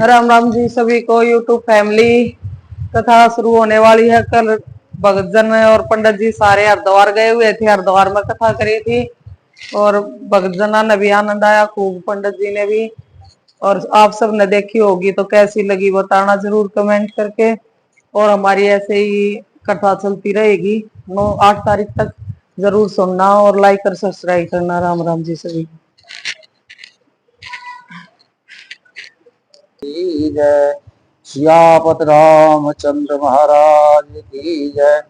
राम राम जी सभी को। YouTube family, कथा शुरू होने वाली है। कल भगत जन और पंडित जी सारे हरिद्वार गए हुए थे, हरिद्वार में कथा करी थी और भगत जना ने भी आनंद आया खूब, पंडित जी ने भी। और आप सब ने देखी होगी तो कैसी लगी बताना जरूर कमेंट करके। और हमारी ऐसे ही कथा चलती रहेगी 9-8 तारीख तक। जरूर सुनना और लाइक और सब्सक्राइब करना। राम राम जी सभी। जय सियापत रामचंद्र महाराज की जय।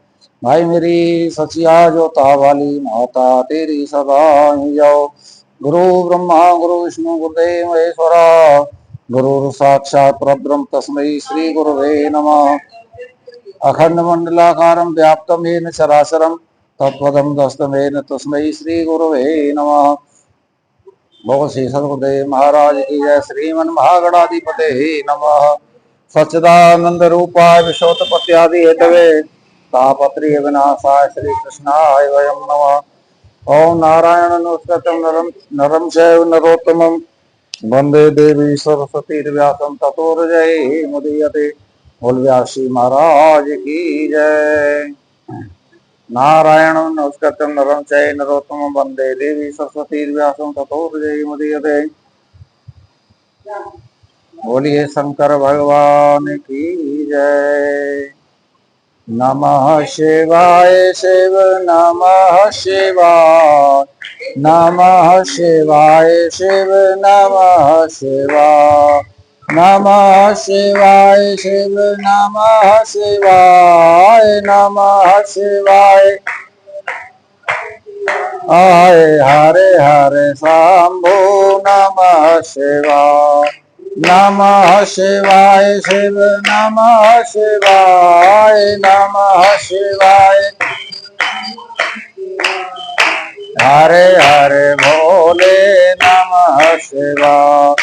भाई मेरी सचिया जोता वाली माता तेरी सदा ही जाओ। गुरु ब्रह्मा गुरु विष्णु गुरुदेव महेश्वरा, गुरु साक्षात परब्रह्म तस्मै श्री गुरुवे नमः। अखंड मंडलाकारं व्याप्तं येन चराचरं तत्पदं दस्तमेन तस्मै श्री गुरुवे नमः। भगवत श्री सदगुरुदेव महाराज की जय। श्रीमन महागणाधिपते नमः। सच्चिदानंद रूपाय विश्वोत्पत्त्यादि हेतवे तापत्रिय विनाशाय श्री कृष्णाय वयं नमः। ओम नारायण नमस्कृतं नरं चैव नरोत्तमं वंदे देवी सरस्वती व्यासं ततो जयमुदीयते। बोल व्यास जी महाराज की जय। नारायण नमस्कृतं नरं चैव नरोत्तमं वंदे देवी सरस्वती व्यासं ततो जयमुदीयते। बोलिए शंकर भगवान की जय। नमः शिवाय शिव नमः शिवाय, नमः शिवाय शिव नमः शिवाय, नमः शिवाय शिव नमः शिवाय, नमः शिवाय। आय हरे हरे शंभो नमः शिवाय, नमः शिवाय शिव नमः शिवाय, नमः शिवाय। हरे हरे भोले नमः शिवाय,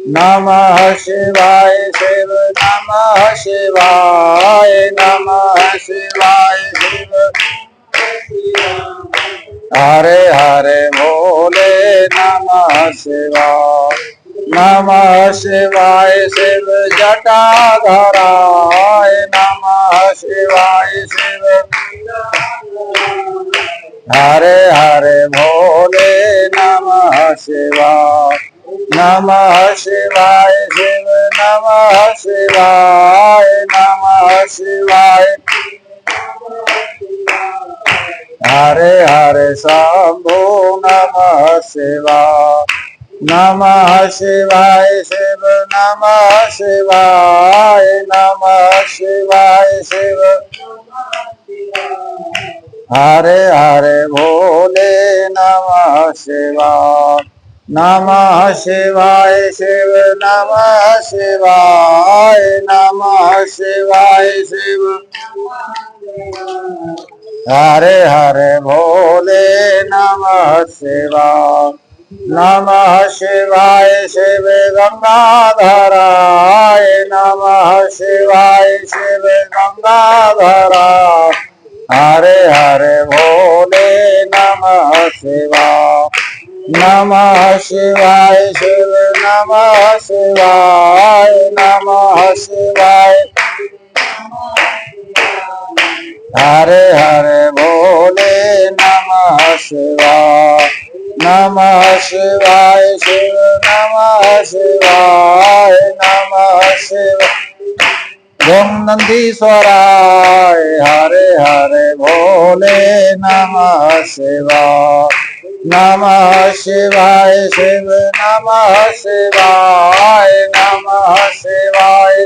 नमः शिवाय शिव नमः शिवाय, नमः शिवाय शिव। हरे हरे भोले नमः शिवाय, नमः शिवाय शिव जटाधराय, नमः शिवाय शिव। हरे हरे भोले नमः शिवाय, नमः शिवाय शिव नमः शिवाय, नमः शिवाय। हरे हरे शंभो नमः शिवाय, नमः शिवाय शिव नमः शिवाय, नमः शिवाय शिव। हरे हरे भोले नमः शिवाय, नमः शिवाय शिव नमः शिवाय, नमः शिवाय शिव। हरे हरे भोले नमः शिवाय, नमः शिवाय शिव गंगाधराय, नमः शिवाय शिव गंगाधराय। हरे हरे भोले नमः शिवाय, नमः शिवाय शिव नमः शिवाय, नमः शिवाय। हरे हरे भोले नमः शिवाय, नमः शिवाय शिव नमः शिवाय, नमः शिव। ओम नंदीश्वराय हरे हरे भोले नमः शिवाय, नमः शिवाय शिव नमः शिवाय, नमः शिवाय।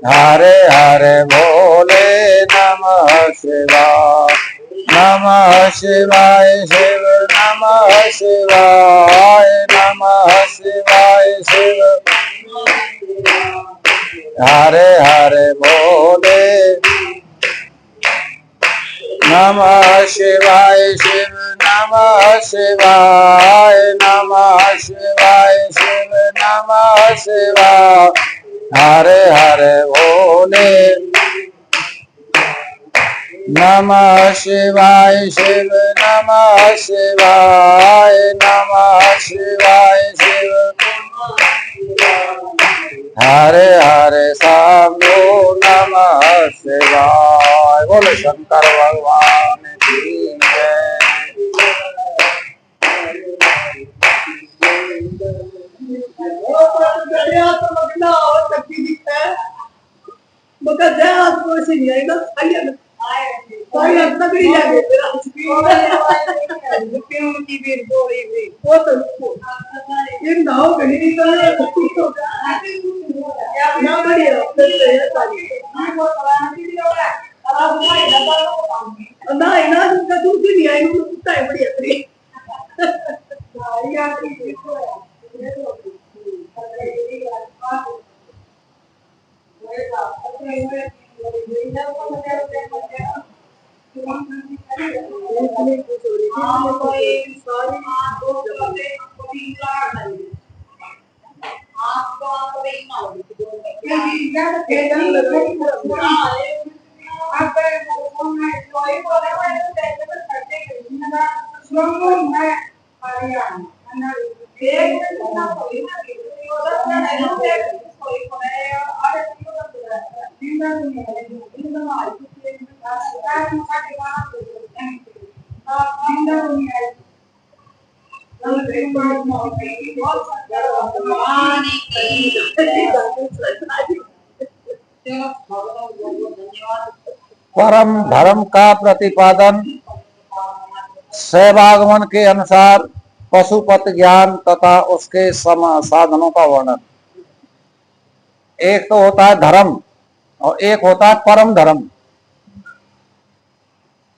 हरे हरे भोले नमः शिवाय, नमः शिवाय शिव नमः शिवाय, नमः शिवाय शिव। हरे हरे भोले नमः शिवाय शिव नमः शिवाय, नमः शिवाय शिव नमः शिवाय। हरे हरे भोले नमः शिवाय शिव नमः शिवाय, नमः शिवाय शिव। हरे हरे शंभो नमः शिवाय। बोले शंकर भगवान की जय। परम धर्म का प्रतिपादन शैवागमन के अनुसार पशुपति ज्ञान तथा उसके साधनों का वर्णन। एक तो होता है धर्म और एक होता है परम धर्म।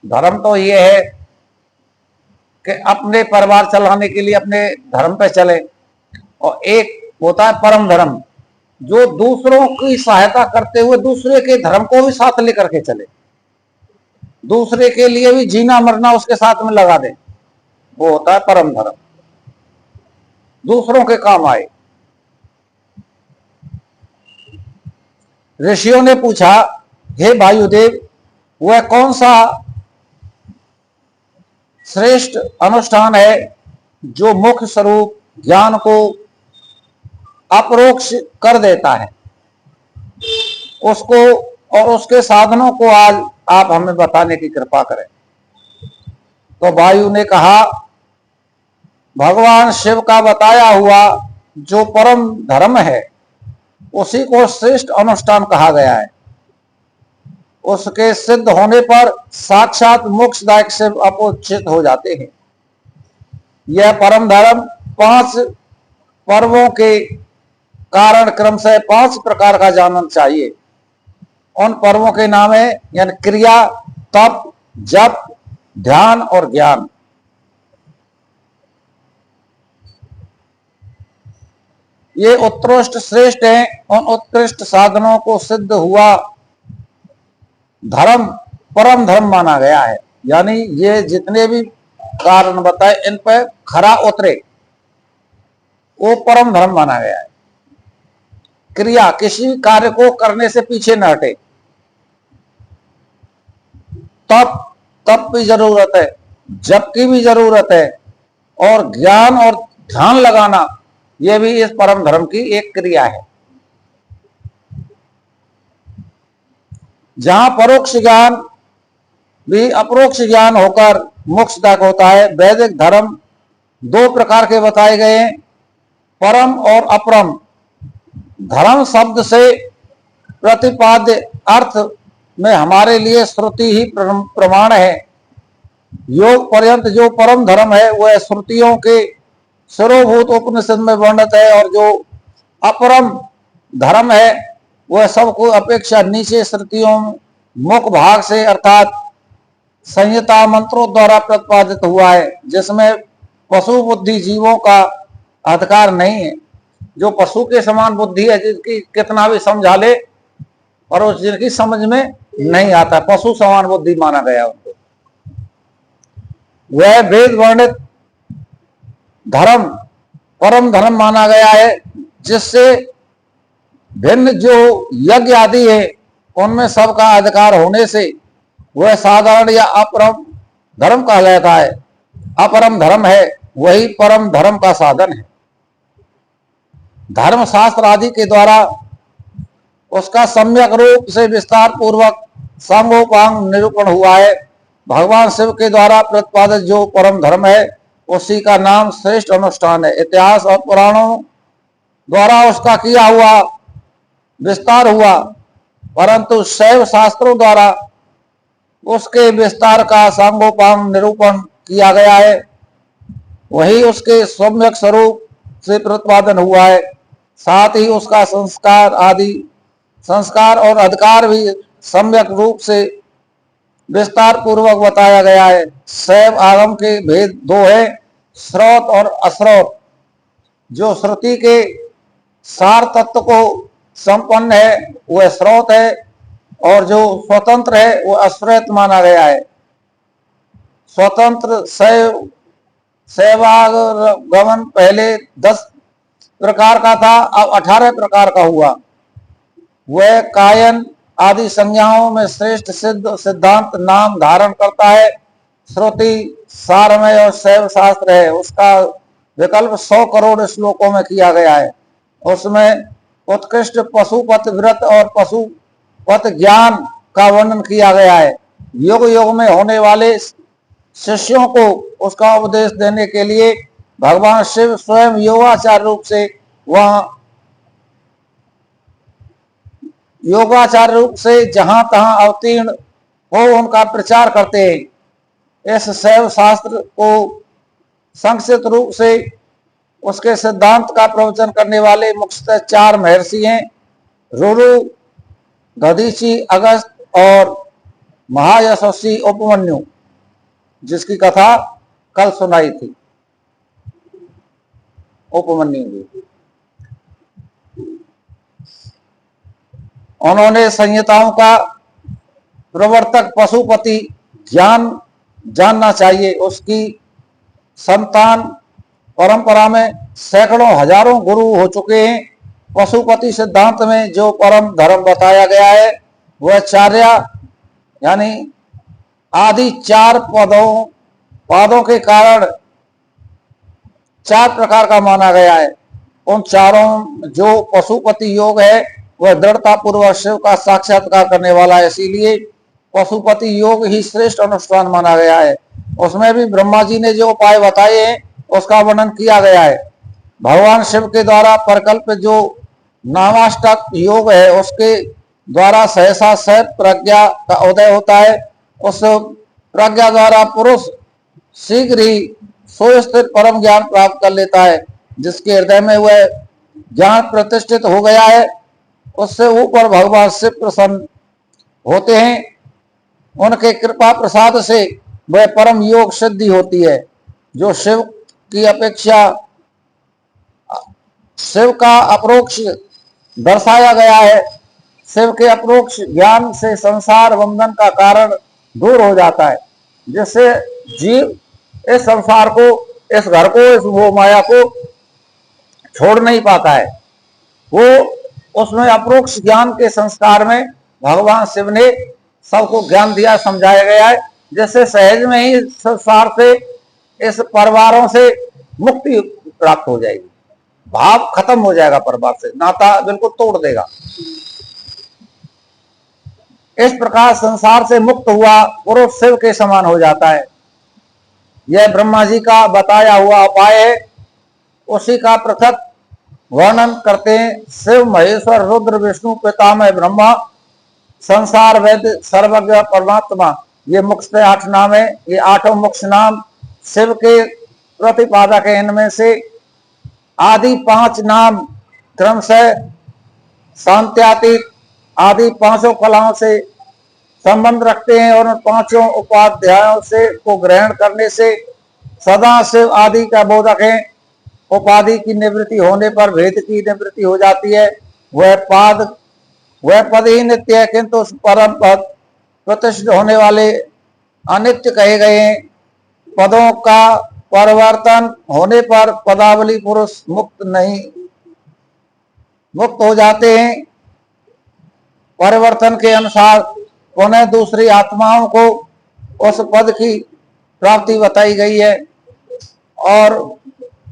धर्म तो ये है कि अपने परिवार चलाने के लिए अपने धर्म पे चले, और एक होता है परम धर्म जो दूसरों की सहायता करते हुए दूसरे के धर्म को भी साथ लेकर के चले, दूसरे के लिए भी जीना मरना उसके साथ में लगा दे, वो होता है परम धर्म, दूसरों के काम आए। ऋषियों ने पूछा, हे वायुदेव, वह कौन सा श्रेष्ठ अनुष्ठान है जो मुख्य स्वरूप ज्ञान को अपरोक्ष कर देता है, उसको और उसके साधनों को आज आप हमें बताने की कृपा करें। तो वायु ने कहा, भगवान शिव का बताया हुआ जो परम धर्म है उसी को श्रेष्ठ अनुष्ठान कहा गया है। उसके सिद्ध होने पर साक्षात मोक्षदायक से अपोचित हो जाते हैं। यह परम धर्म 5 पर्वों के कारण क्रम से 5 प्रकार का जानना चाहिए। उन पर्वों के नाम है यानी क्रिया, तप, जप, ध्यान और ज्ञान। ये उत्कृष्ट श्रेष्ठ हैं। उन उत्कृष्ट साधनों को सिद्ध हुआ धर्म परम धर्म माना गया है। यानी ये जितने भी कारण बताए इन पर खरा उतरे वो परम धर्म माना गया है। क्रिया, किसी कार्य को करने से पीछे न हटे। तप की जरूरत है, जप की भी जरूरत है, और ज्ञान और ध्यान लगाना यह भी इस परम धर्म की एक क्रिया है। जहां परोक्ष ज्ञान भी अपरोक्ष ज्ञान होकर मोक्षदायक होता है। वैदिक धर्म 2 प्रकार के बताए गए हैं, परम और अपरम। धर्म शब्द से प्रतिपाद्य अर्थ में हमारे लिए श्रुति ही प्रमाण है। योग पर्यंत जो परम धर्म है वह श्रुतियों के सर्वभूत उपनिषद में वर्णित है, और जो अपरम धर्म है वह सबको अपेक्षा नीचे श्रुतियों मुख भाग से अर्थात संहिता मंत्रों द्वारा प्रतिपादित हुआ है, जिसमें पशु बुद्धि जीवों का अधिकार नहीं है। जो पशु के समान बुद्धि है, जिनकी कितना भी समझा ले और उस जिनकी समझ में नहीं आता, पशु समान बुद्धि माना गया उनको। वह वेद वर्णित धर्म परम धर्म माना गया है, जिससे भिन्न जो यज्ञ आदि है उनमें सबका अधिकार होने से वह साधारण या अपरम धर्म कहलाता है। अपरम धर्म है वही परम धर्म का साधन है। धर्म शास्त्र आदि के द्वारा उसका सम्यक रूप से विस्तार पूर्वक सांगोपांग निरूपण हुआ है। भगवान शिव के द्वारा प्रतिपादित जो परम धर्म है उसी का नाम श्रेष्ठ अनुष्ठान है। इतिहास और पुराणों द्वारा उसका किया हुआ विस्तार हुआ, परंतु शैव शास्त्रों द्वारा उसके विस्तार का सांगोपांग निरूपण किया गया है। वही उसके सम्यक स्वरूप से प्रतिपादन हुआ है। साथ ही उसका संस्कार और अधिकार भी सम्यक रूप से विस्तार पूर्वक बताया गया है। शैव आगम के भेद दो है, श्रौत और अश्रौत। जो श्रुति के सार तत्व को संपन्न है वह श्रौत है, और जो स्वतंत्र है वह अश्रौत माना गया है। स्वतंत्र शैवागमन पहले 10 प्रकार का था, अब 18 प्रकार का हुआ। वह कायन आदि संज्ञाओं में श्रेष्ठ सिद्ध सिद्धांत नाम धारण करता है। श्रुति सारमय और शैव शास्त्र है, उसका विकल्प 100 करोड़ श्लोकों में किया गया है। उसमें उत्कृष्ट पशुपत व्रत और पशुपत ज्ञान का वर्णन किया गया है। युग युग में होने वाले शिष्यों को उसका उपदेश देने के लिए भगवान शिव स्वयं योगाचार रूप से जहां तहां अवतीर्ण हो उनका प्रचार करते हैं। इस शैव शास्त्र को संक्षिप्त रूप से उसके सिद्धांत का प्रवचन करने वाले मुख्यतः 4 महर्षि हैं, रुरु, दधीचि, अगस्त और महायशस्वी उपमन्यु, जिसकी कथा कल सुनाई थी। उपमन्यु जी उन्होंने संहिताओं का प्रवर्तक पशुपति ज्ञान जानना चाहिए। उसकी संतान परंपरा में सैकड़ों हजारों गुरु हो चुके हैं। पशुपति सिद्धांत में जो परम धर्म बताया गया है वह चार्या यानी आदि 4 पादों के कारण 4 प्रकार का माना गया है। उन चारों जो पशुपति योग है वह दृढ़ता पूर्वक शिव का साक्षात्कार करने वाला है, इसीलिए पशुपति योग ही श्रेष्ठ अनुष्ठान माना गया है। उसमें भी ब्रह्मा जी ने जो उपाय बताए हैं उसका वर्णन किया गया है। भगवान शिव के द्वारा परिकल्पित जो नामाष्टक योग है उसके द्वारा सहसा सह प्रज्ञा का उदय होता है। उस प्रज्ञा द्वारा पुरुष शीघ्र ही सुस्थित परम ज्ञान प्राप्त कर लेता है। जिसके हृदय में वह ज्ञान प्रतिष्ठित हो गया है उससे ऊपर भगवान शिव प्रसन्न होते हैं। उनके कृपा प्रसाद से वह परम योग सिद्धि होती है। जो शिव की अपेक्षा शिव का अपरोक्ष दर्शाया गया है। शिव के अपरोक्ष ज्ञान से संसार बंधन का कारण दूर हो जाता है, जिससे जीव इस संसार को, इस घर को, इस वो माया को छोड़ नहीं पाता है। वो उसमें अपरोक्ष ज्ञान के संस्कार में भगवान शिव ने सबको ज्ञान दिया, समझाया गया है, जिससे सहज में ही संसार से, इस परिवारों से मुक्ति प्राप्त हो जाएगी। भाव खत्म हो जाएगा, परिवार से नाता बिल्कुल तोड़ देगा। इस प्रकार संसार से मुक्त हुआ पुरुष शिव के समान हो जाता है। यह ब्रह्मा जी का बताया हुआ उपाय है, उसी का पृथक वर्णन करते हैं। शिव, महेश्वर, रुद्र, विष्णु, पितामह ब्रह्मा, संसार वैद्य, सर्वज्ञ परमात्मा, ये मुख्य 8 नाम है। ये 8 मुख्य नाम शिव के प्रतिपादक है। इनमें से आदि 5 नाम क्रमशः शांत्यातीत आदि 5 कलाओं से संबंध रखते हैं, और उन 5 उपाध्यायों से को ग्रहण करने से सदा शिव आदि का बोधक है। उपाधि की निवृत्ति होने पर भेद की निवृत्ति हो जाती है। वह पद ही नित्य है, किंतु उस परम पद प्रतिष्ठित होने वाले अनित्य कहे गए हैं। पदों का परिवर्तन होने पर पदावली पुरुष मुक्त हो जाते हैं। परिवर्तन के अनुसार पुनः दूसरी आत्माओं को उस पद की प्राप्ति बताई गई है, और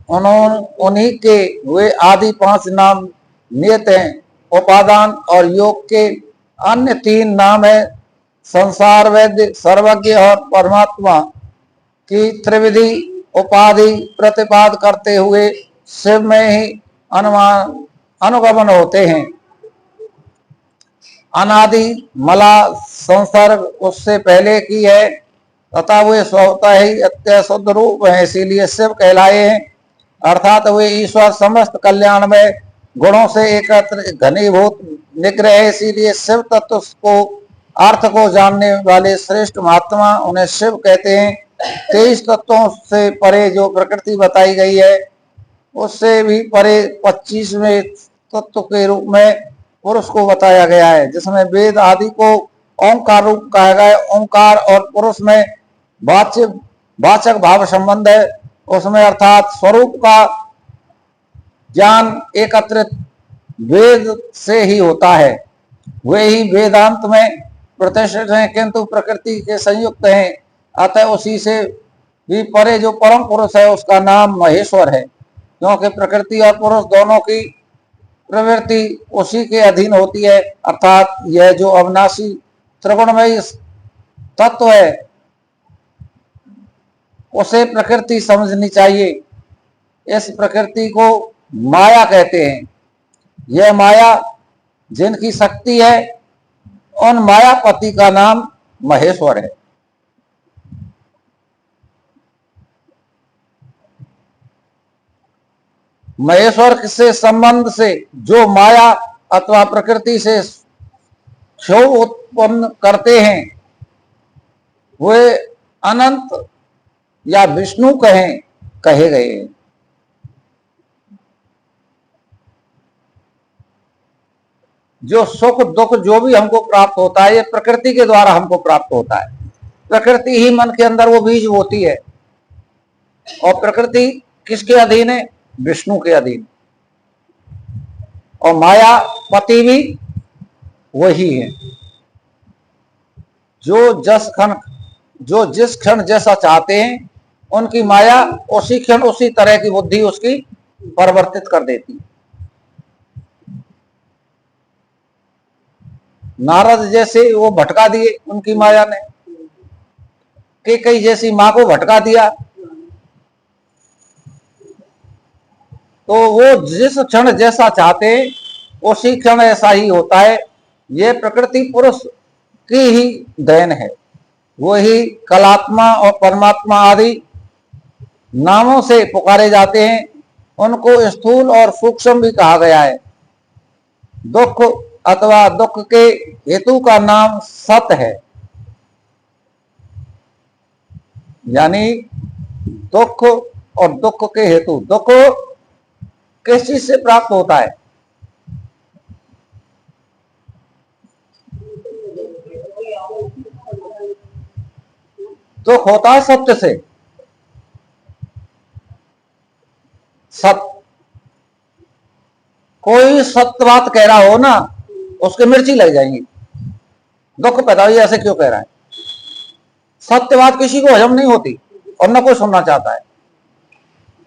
उन्हीं के वे आदि 5 नाम नियत हैं। उपादान और योग के अन्य 3 नाम है संसार, वैद्य, सर्वज्ञ और परमात्मा की त्रिविधि उपाधि प्रतिपाद करते हुए शिव में ही अनुगमन होते हैं। अनादि मला संसर्ग उससे पहले की है तथा वे स्वतः ही अत्यशुद्ध रूप है, इसीलिए शिव कहलाए हैं। अर्थात वे ईश्वर समस्त कल्याण में गुणों से एकत्र घनीभूत निग्रह है, इसीलिए शिव तत्व को अर्थ को जानने वाले श्रेष्ठ महात्मा उन्हें शिव कहते हैं। 23 तत्वों से परे जो प्रकृति बताई गई है उससे भी परे 25वें तत्व के रूप में पुरुष को बताया गया है, जिसमें वेद आदि को ओंकार रूप कहा गया है। ओंकार और पुरुष में वाचक भाव संबंध है, उसमें अर्थात स्वरूप का ज्ञान एकत्रित वेद से ही होता है। वे ही वेदांत में प्रतिष्ठित हैं, किंतु प्रकृति के संयुक्त हैं। अतः उसी से भी परे जो परम पुरुष है उसका नाम महेश्वर है, क्योंकि प्रकृति और पुरुष दोनों की प्रवृत्ति उसी के अधीन होती है। अर्थात यह जो अविनाशी त्रिगुणमय तत्व है उसे प्रकृति समझनी चाहिए। इस प्रकृति को माया कहते हैं। यह माया जिनकी शक्ति है उन मायापति का नाम महेश्वर है। महेश्वर से संबंध से जो माया अथवा प्रकृति से क्षोभ उत्पन्न करते हैं वे अनंत या विष्णु कहे गए हैं। जो सुख दुख जो भी हमको प्राप्त होता है ये प्रकृति के द्वारा हमको प्राप्त होता है। प्रकृति ही मन के अंदर वो बीज बोती है, और प्रकृति किसके अधीन है? विष्णु के अधीन। और माया पति भी वही है। जो जिस क्षण जैसा चाहते हैं उनकी माया उसी क्षण उसी तरह की बुद्धि उसकी परिवर्तित कर देती है। नारद जैसे वो भटका दिए उनकी माया ने, कई जैसी मां को भटका दिया, तो वो जिस क्षण जैसा चाहते उसी क्षण ऐसा ही होता है। ये प्रकृति पुरुष की ही देन है। वो ही कलात्मा और परमात्मा आदि नामों से पुकारे जाते हैं। उनको स्थूल और सूक्ष्म भी कहा गया है। दुख अथवा दुख के हेतु का नाम सत है, यानी दुख और दुख के हेतु। दुख किस चीज से प्राप्त होता है? दुख होता है सत्य से। कोई सत्य बात कह रहा हो ना, उसके मिर्ची लग जाएंगी, दुख पैदा हुई ऐसे क्यों कह रहा है। सत्य बात किसी को हजम नहीं होती और न कोई सुनना चाहता है।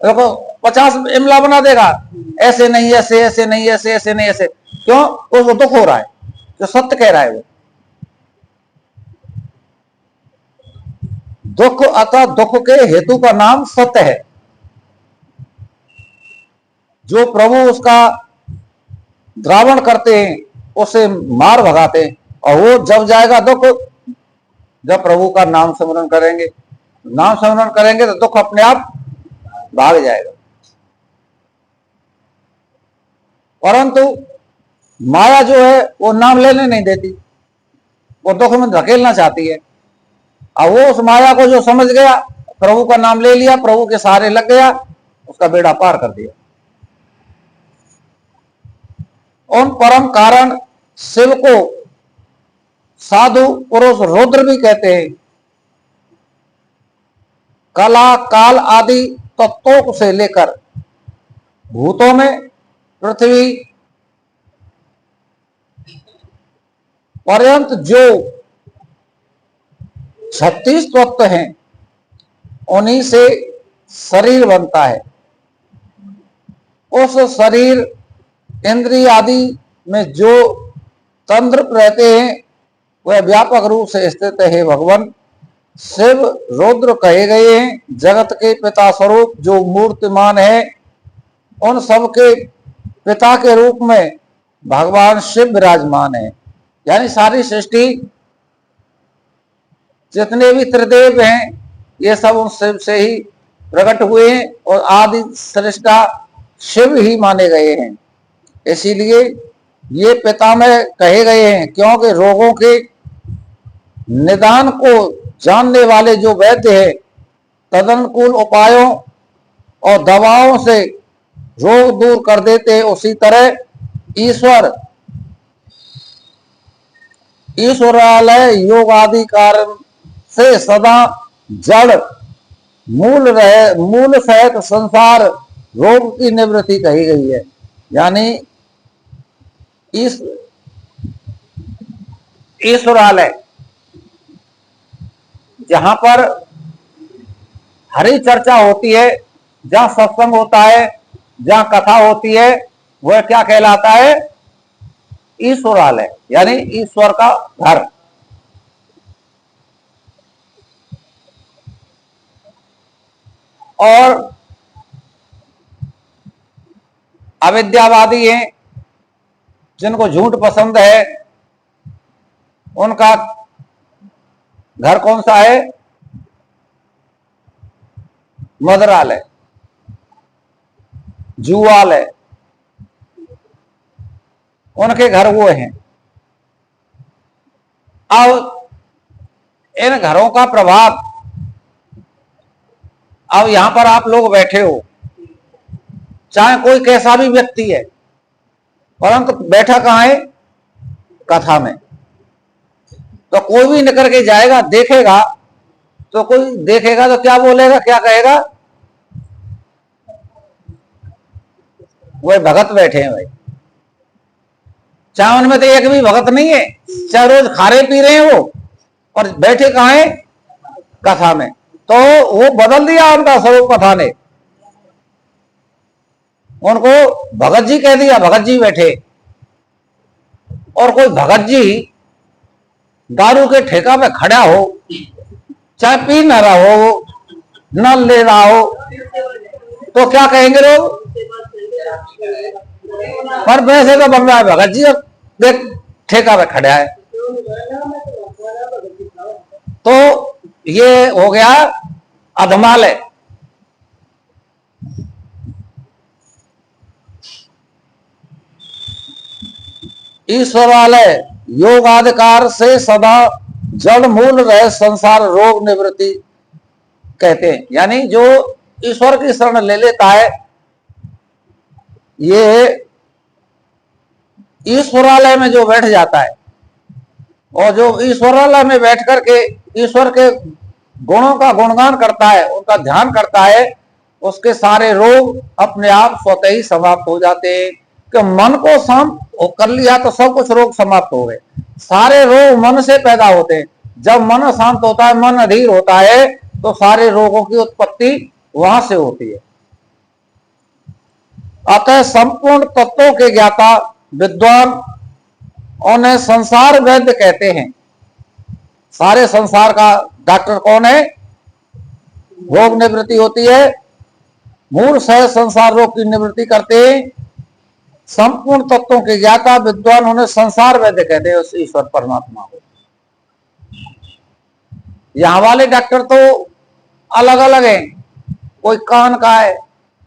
देखो 50 इमला बना देगा, ऐसे नहीं ऐसे, ऐसे नहीं ऐसे, ऐसे नहीं ऐसे। क्यों? उसको दुख हो रहा है, जो सत्य कह रहा है वो। दुख अतः दुख के हेतु का नाम सत्य है। जो प्रभु उसका द्रावण करते हैं उसे मार भगाते हैं, और वो जब जाएगा दुख जब प्रभु का नाम स्मरण करेंगे। नाम स्मरण करेंगे तो दुख अपने आप भाग जाएगा। परंतु माया जो है वो नाम लेने नहीं देती, वो दुख में धकेलना चाहती है। अब वो उस माया को जो समझ गया, प्रभु का नाम ले लिया, प्रभु के सहारे लग गया, उसका बेड़ा पार कर दिया। उन परम कारण शिव को साधु पुरुष रुद्र भी कहते हैं। कला काल आदि तत्वों से लेकर भूतों में पृथ्वी पर्यंत जो 36 तत्व हैं उन्हीं से शरीर बनता है। उस शरीर इंद्रिय आदि में जो तंद्र रहते हैं वह व्यापक रूप से स्थित है। भगवान शिव रुद्र कहे गए हैं, जगत के पिता स्वरूप जो मूर्तिमान है, उन सब के पिता के रूप में भगवान शिव विराजमान है। यानी सारी सृष्टि जितने भी त्रिदेव हैं ये सब उन शिव से ही प्रकट हुए हैं और आदि सृष्टा शिव ही माने गए हैं। इसीलिए ये पितामह कहे गए हैं, क्योंकि रोगों के निदान को जानने वाले जो वैद्य है तदनुकूल उपायों और दवाओं से रोग दूर कर देते हैं, उसी तरह ईश्वरालय योग आदि कारण से सदा जड़ मूल सहित संसार रोग की निवृत्ति कही गई है। यानी इस ईश्वरालय जहां पर हरि चर्चा होती है, जहां सत्संग होता है, जहां कथा होती है, वह क्या कहलाता है? ईश्वरालय, यानी ईश्वर का घर। और अविद्यावादी हैं, जिनको झूठ पसंद है, उनका घर कौन सा है? मदरालय, जुआलय, उनके घर वो हैं। अब इन घरों का प्रभाव, अब यहां पर आप लोग बैठे हो, चाहे कोई कैसा भी व्यक्ति है, परंतु बैठा कहां है? कथा में। तो कोई भी निकल के जाएगा, देखेगा, तो कोई देखेगा तो क्या बोलेगा, क्या कहेगा? वही भगत बैठे हैं भाई। चाहे उनमें तो एक भी भगत नहीं है, चाहे रोज खारे पी रहे हैं वो, और बैठे कहां है? कथा में। तो वो बदल दिया उनका स्वरूप कथा ने, उनको भगत जी कह दिया, भगत जी बैठे। और कोई भगत जी दारू के ठेका पे खड़ा हो, चाहे पी न रहा हो, न ले रहा हो, तो क्या कहेंगे लोग? पर वैसे तो बन रहा है भगत जी, देख ठेका पे खड़ा है। तो ये हो गया अधमालय। ईश्वरालय योग आदिकार से सदा जड़ मूल रहे संसार रोग निवृत्ति कहते हैं। यानी जो ईश्वर की शरण ले लेता है, ये ईश्वरालय में जो बैठ जाता है, और जो ईश्वरालय में बैठ करके ईश्वर के गुणों का गुणगान करता है, उनका ध्यान करता है, उसके सारे रोग अपने आप स्वतः ही समाप्त हो जाते हैं। कि मन को शांत कर लिया तो सब कुछ रोग समाप्त हो गए। सारे रोग मन से पैदा होते हैं। जब मन शांत होता है, मन अधीर होता है, तो सारे रोगों की उत्पत्ति वहां से होती है। अतः संपूर्ण तत्वों के ज्ञाता विद्वान उन्हें संसार वैद्य कहते हैं। सारे संसार का डॉक्टर कौन है? रोग निवृत्ति होती है, मूल सह संसार रोग की निवृत्ति करते हैं। संपूर्ण तत्वों के ज्ञाता विद्वान उन्हें संसार वैद्य कहते हैं, उस ईश्वर परमात्मा को। यहां वाले डॉक्टर तो अलग अलग हैं, कोई कान का है,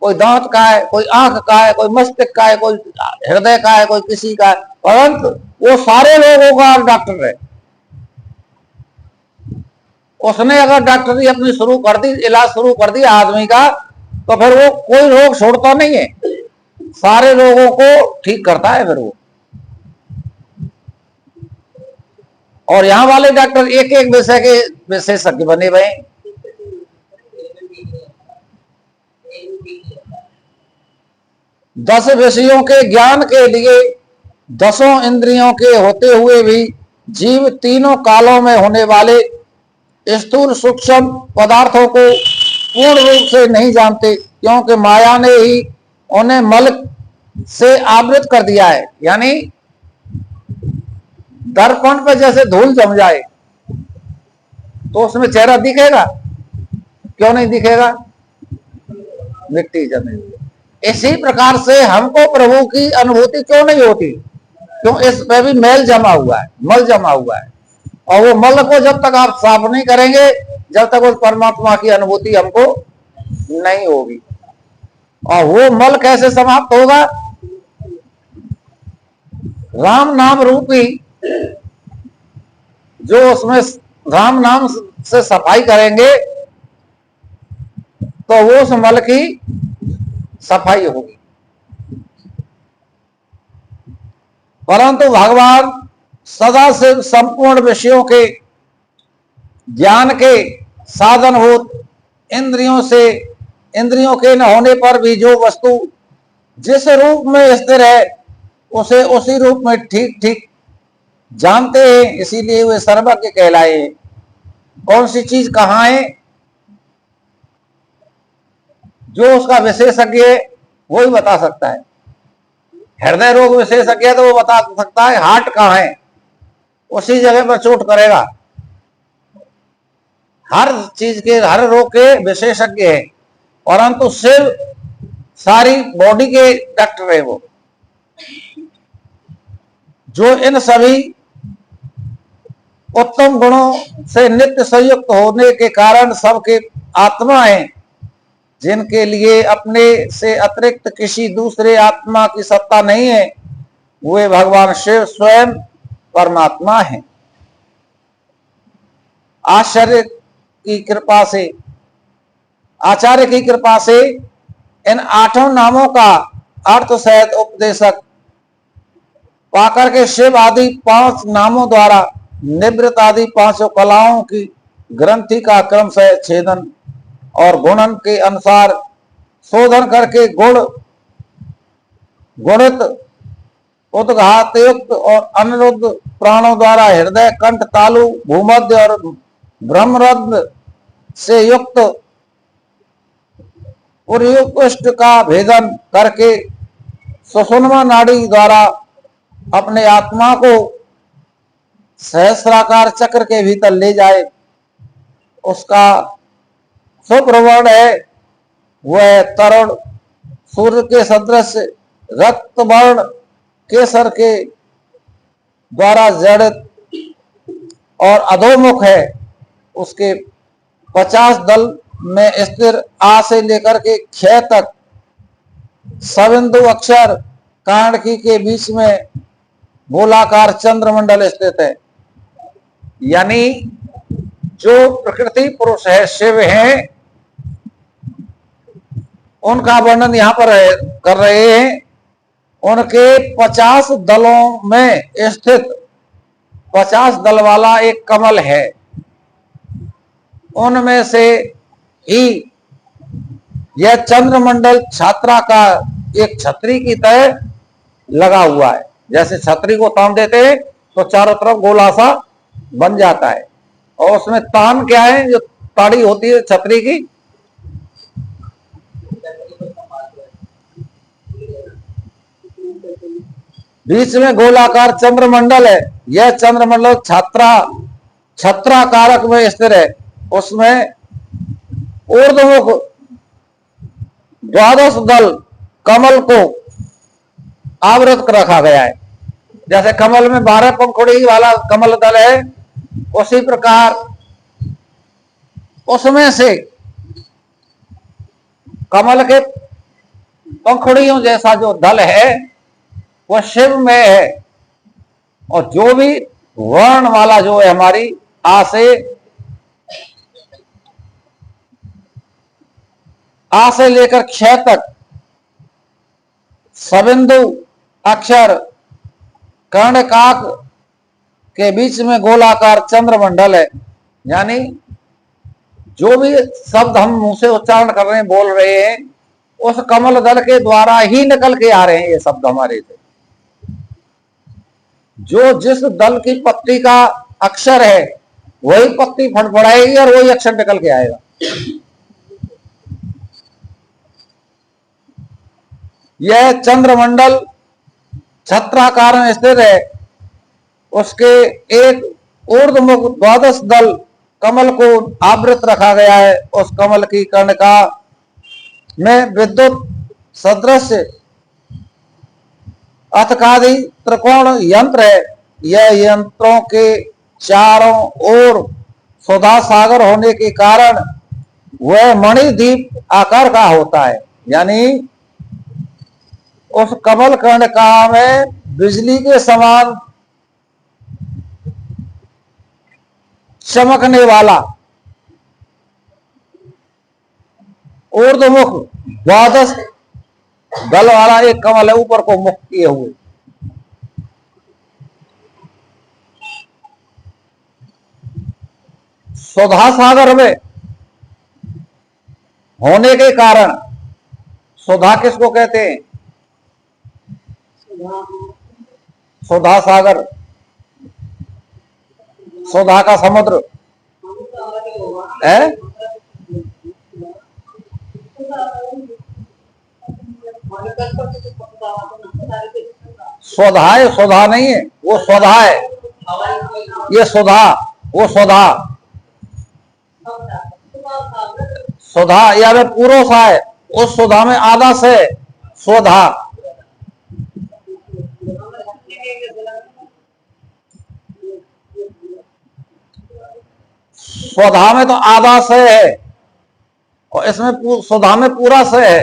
कोई दांत का है, कोई आंख का है, कोई मस्तिष्क का है, कोई हृदय का है, कोई किसी का है, परंतु वो सारे लोगों का डॉक्टर है। उसने अगर डॉक्टरी अपनी शुरू कर दी, इलाज शुरू कर दिया आदमी का, तो फिर वो कोई रोग छोड़ता नहीं है, सारे लोगों को ठीक करता है फिर वो। और यहां वाले डॉक्टर एक एक विषय के विशेषज्ञ बने हुए हैं। दस विषयों के ज्ञान के लिए दसों इंद्रियों के होते हुए भी जीव तीनों कालों में होने वाले स्थूल सूक्ष्म पदार्थों को पूर्ण रूप से नहीं जानते, क्योंकि माया ने ही उन्हें मल से आवृत कर दिया है। यानी दर्पण पे जैसे धूल जम जाए तो उसमें चेहरा दिखेगा? क्यों नहीं दिखेगा? मिट्टी जमी हुई है। इसी प्रकार से हमको प्रभु की अनुभूति क्यों नहीं होती? क्यों? इस पे भी मैल जमा हुआ है, मल जमा हुआ है, और वो मल को जब तक आप साफ नहीं करेंगे, जब तक उस परमात्मा की अनुभूति हमको नहीं होगी। और वो मल कैसे समाप्त होगा? राम नाम रूपी, जो उसमें राम नाम से सफाई करेंगे तो वो उस मल की सफाई होगी। परंतु भगवान सदा से संपूर्ण विषयों के ज्ञान के साधनभूत इंद्रियों के न होने पर भी जो वस्तु जिस रूप में स्थिर है उसे उसी रूप में ठीक ठीक जानते हैं, इसीलिए वे सर्वज्ञ कहलाए हैं। कौन सी चीज कहाँ है, जो उसका विशेषज्ञ है वही बता सकता है। हृदय रोग विशेषज्ञ है तो वो बता सकता है हार्ट कहाँ है, उसी जगह पर चोट करेगा। हर चीज के, हर रोग के विशेषज्ञ है, परंतु शिव सारी बॉडी के डॉक्टर है। वो जो इन सभी उत्तम गुणों से नित्य संयुक्त होने के कारण सबके आत्मा है, जिनके लिए अपने से अतिरिक्त किसी दूसरे आत्मा की सत्ता नहीं है, वे भगवान शिव स्वयं परमात्मा है। आचार्य की कृपा से इन 8 नामों का अर्थ सहित उपदेशक पाकर के शिव आदि 5 नामों द्वारा निवृत्त आदि 5 कलाओं की ग्रंथि का क्रम से छेदन और गुणन के अनुसार शोधन करके गुणित उद्घात युक्त और अनिरुद्ध प्राणों द्वारा हृदय, कंठ, तालु, भूमध्य और ब्रह्मरंध्र से युक्त उर्युष्ट का भेदन करके सुषुम्ना नाड़ी द्वारा अपने आत्मा को सहस्राकार चक्र के भीतर ले जाए, उसका सुप्रवर्ण है। वह तरुण सूर्य के सदृश रक्त वर्ण केसर के द्वारा जड़ित और अधोमुख है। उसके 50 दल में स्थिर आ से लेकर के क्षय तक सबिंदु अक्षर कांडकी के बीच में गोलाकार चंद्रमंडल स्थित है। यानी जो प्रकृति पुरुष है, शिव है, उनका वर्णन यहां पर कर रहे हैं। उनके 50 दलों में स्थित 50 दल वाला एक कमल है, उनमें से ही यह चंद्रमंडल छात्रा का एक छतरी की तरह लगा हुआ है। जैसे छतरी को तान देते हैं तो चारों तरफ गोला सा बन जाता है, और उसमें तान क्या है, जो ताड़ी होती है छतरी की, बीच में गोलाकार चंद्रमंडल है। यह चंद्रमंडल छत्राकारक में स्थिर है। उसमें ऊर्ध्वमुख 12 दल कमल को आवृत रखा गया है। जैसे कमल में 12 पंखुड़ी वाला कमल दल है, उसी प्रकार उसमें से कमल के पंखुड़ियों जैसा जो दल है वह शिव में है। और जो भी वर्ण वाला जो है हमारी आ से लेकर क्षय तक सबिंदु अक्षर कर्णकाक के बीच में गोलाकार चंद्रमंडल है। यानी जो भी शब्द हम मुंह से उच्चारण कर रहे हैं, बोल रहे हैं, उस कमल दल के द्वारा ही निकल के आ रहे हैं ये शब्द हमारे से। जो जिस दल की पत्ती का अक्षर है वही पत्ती फड़फड़ाएगी और वही अक्षर निकल के आएगा। यह चंद्रमंडल छत्राकार में स्थिर है। उसके एक ऊर्ध्वमुख द्वादश दल कमल को आवृत रखा गया है। उस कमल की कर्णिका में विद्युत सदृश अथकादि त्रिकोण यंत्र है। यह यंत्रों के चारों ओर सुधा सागर होने के कारण वह मणिद्वीप आकार का होता है। यानी उस कमल कर्णिका में बिजली के समान चमकने वाला ऊर्ध्वमुख द्वादश दल वाला एक कमल है, ऊपर को मुख किए हुए। सुधा सागर में होने के कारण, सुधा किसको कहते हैं? सुधा सागर, सुधा का समुद्र है। स्वधा है, सुधा नहीं है, वो स्वधा है। ये सुधा, वो सुधा, सुधा या वे पूर्व सा है। उस सुधा में आधा से स्वधा। स्वधा में तो आधा से है और इसमें सुधा में पूरा से है।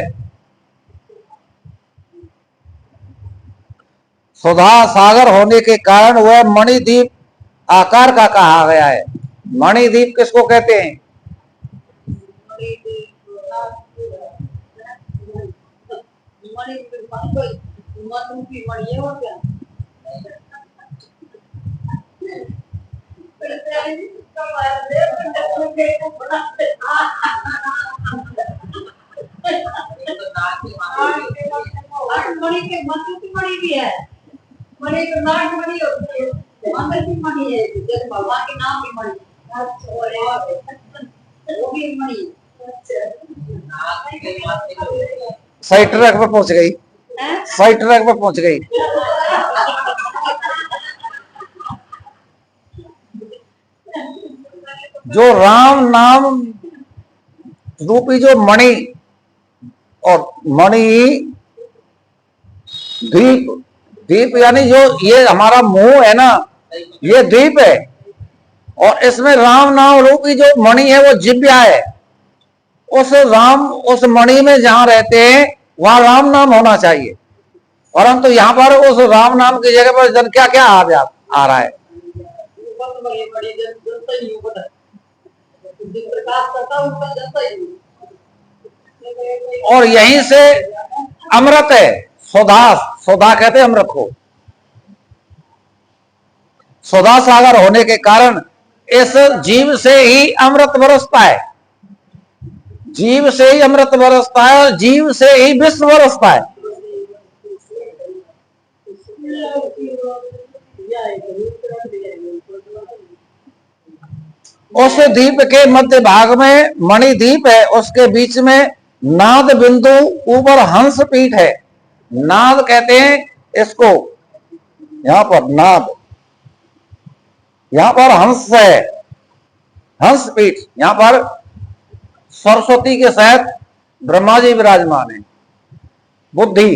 सुधा सागर होने के कारण वह मणिद्वीप आकार का कहा गया है। मणिद्वीप किसको कहते हैं? मणि के मंत्र की मणि भी है, मणि तो नाग मणि होती है, मंत्र की मणि है, जैसे भगवान के नाम की मणि, वो भी मणि। सही ट्रैक पे पहुंच गई, सही ट्रैक पे पहुंच गई। जो राम नाम रूपी जो मणि और मणि द्वीप, द्वीप यानी जो ये हमारा मुंह है ना, ये द्वीप है। और इसमें राम नाम रूपी जो मणि है वो जिव्या है। उस राम, उस मणि में जहां रहते हैं वहां राम नाम होना चाहिए, परंतु यहाँ पर उस राम नाम की जगह पर जन क्या क्या आ रहा है। और यहीं से अमृत है। सुधा, सुधा कहते अमृत को। सुधा सागर होने के कारण इस जीव से ही अमृत बरसता है, जीव से ही अमृत बरसता है और जीव से ही विश्व बरसता है। उस द्वीप के मध्य भाग में मणिद्वीप है, उसके बीच में नाद बिंदु, ऊपर हंस पीठ है। नाद कहते हैं इसको, यहां पर नाद, यहां पर हंस है, हंस पीठ। यहां पर सरस्वती के साथ ब्रह्मा जी विराजमान है। बुद्धि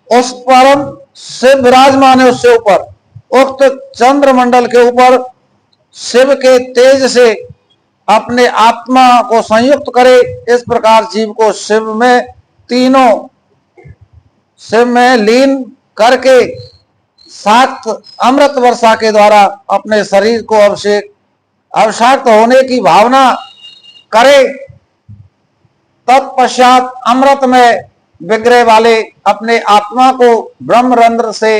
उस परम शिव विराजमान है। उससे ऊपर उक्त चंद्रमंडल के ऊपर शिव के तेज से अपने आत्मा को संयुक्त करे। इस प्रकार जीव को शिव में, तीनों शिव में लीन करके सात अमृत वर्षा के द्वारा अपने शरीर को अभिषेक होने की भावना करे। तत्पश्चात अमृत में विग्रह वाले अपने आत्मा को ब्रह्मरंध्र से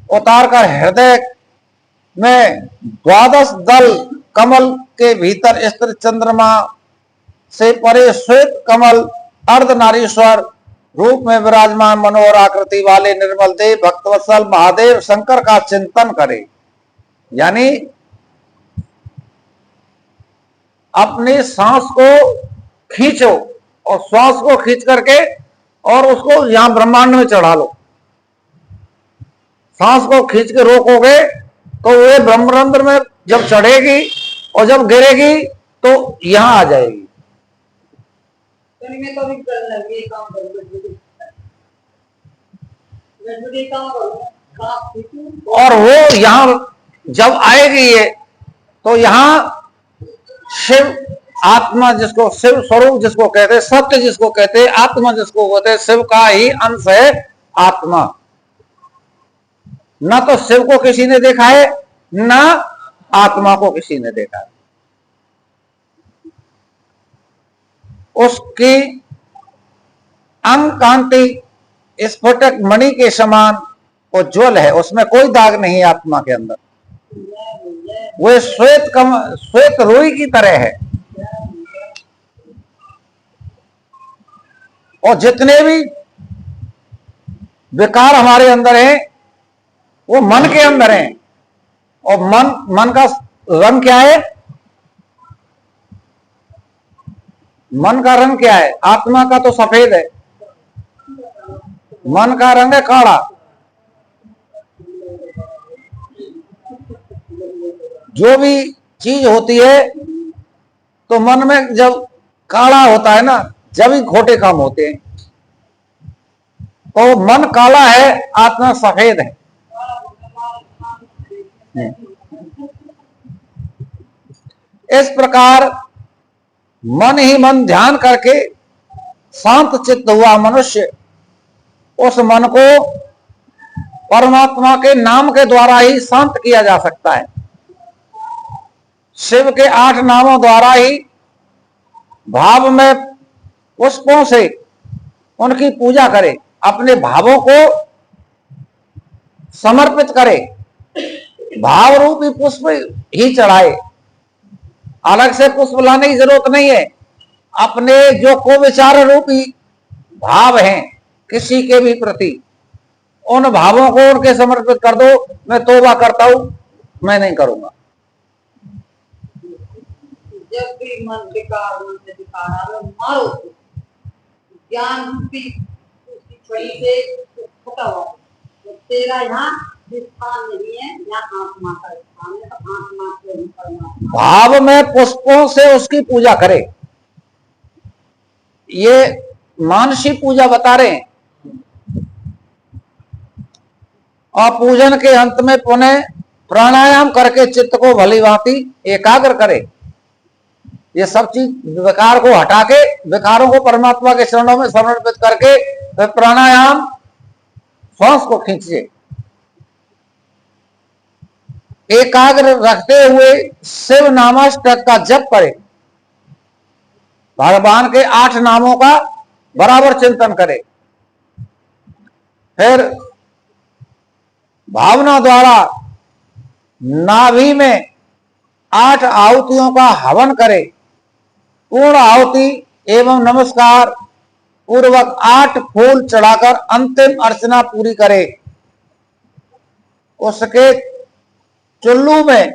उतारकर हृदय में द्वादश दल कमल के भीतर स्थित चंद्रमा से परे श्वेत कमल अर्धनारीश्वर रूप में विराजमान मनोहर आकृति वाले निर्मल देव भक्तवत्सल महादेव शंकर का चिंतन करे। यानी अपनी सांस को खींचो और श्वास को खींच करके और उसको यहां ब्रह्मांड में चढ़ा लो। सांस को खींच के रोकोगे तो वे ब्रह्मरंध्र में जब चढ़ेगी और जब गिरेगी तो यहां आ जाएगी। मैं तो भी कर लगी काम और वो यहां जब आएगी ये तो यहां शिव आत्मा जिसको शिव स्वरूप जिसको कहते हैं, सत्य जिसको कहते हैं, आत्मा जिसको कहते हैं, शिव का ही अंश है आत्मा। ना तो शिव को किसी ने देखा है, ना आत्मा को किसी ने देखा है। उसकी अंग कांति स्फटिक मणि के समान उज्ज्वल है, उसमें कोई दाग नहीं है आत्मा के अंदर। वो श्वेत रुई की तरह है। और जितने भी विकार हमारे अंदर हैं वो मन के अंदर हैं। और मन का रंग क्या है? मन का रंग क्या है? आत्मा का तो सफेद है, मन का रंग है काला। जो भी चीज होती है तो मन में जब काला होता है ना, जब ही खोटे काम होते हैं। तो मन काला है, आत्मा सफेद है। इस प्रकार मन ही मन ध्यान करके शांत चित्त हुआ मनुष्य उस मन को परमात्मा के नाम के द्वारा ही शांत किया जा सकता है। शिव के 8 नामों द्वारा ही भाव में पुष्पों से उनकी पूजा करे, अपने भावों को समर्पित करे, भाव रूपी पुष्प ही चढ़ाए। अलग से पुष्प लाने की जरूरत नहीं है। अपने जो को विचार रूपी भाव हैं किसी के भी प्रति, उन भावों को उनके समर्पित कर दो। मैं तौबा करता हूं, मैं नहीं करूंगा। जब भी मन विकार मन से विकार आवे मारो, ज्ञान रूपी उसकी छड़ी से फटा हुआ तो तेरा यहाँ स्थान नहीं है, यहाँ आत्मा का स्थान है। तो आत्मा से ही परमात्मा भाव में पुष्पों से उसकी पूजा करे। ये मानसी पूजा बता रहे हैं। और पूजन के अंत में पुनः प्राणायाम करके चित्त को भली भांति एकाग्र करे। ये सब चीज विकार को हटा के, विकारों को परमात्मा के चरणों में समर्पित करके फिर प्राणायाम श्वास को खींचिए। एकाग्र रखते हुए शिव नामाष्टक का जप करे। भगवान के 8 नामों का बराबर चिंतन करे। फिर भावना द्वारा नाभि में 8 आहुतियों का हवन करे। पूर्ण आहुति एवं नमस्कार पूर्वक 8 फूल चढ़ाकर अंतिम अर्चना पूरी करे। उसके चुल्लू में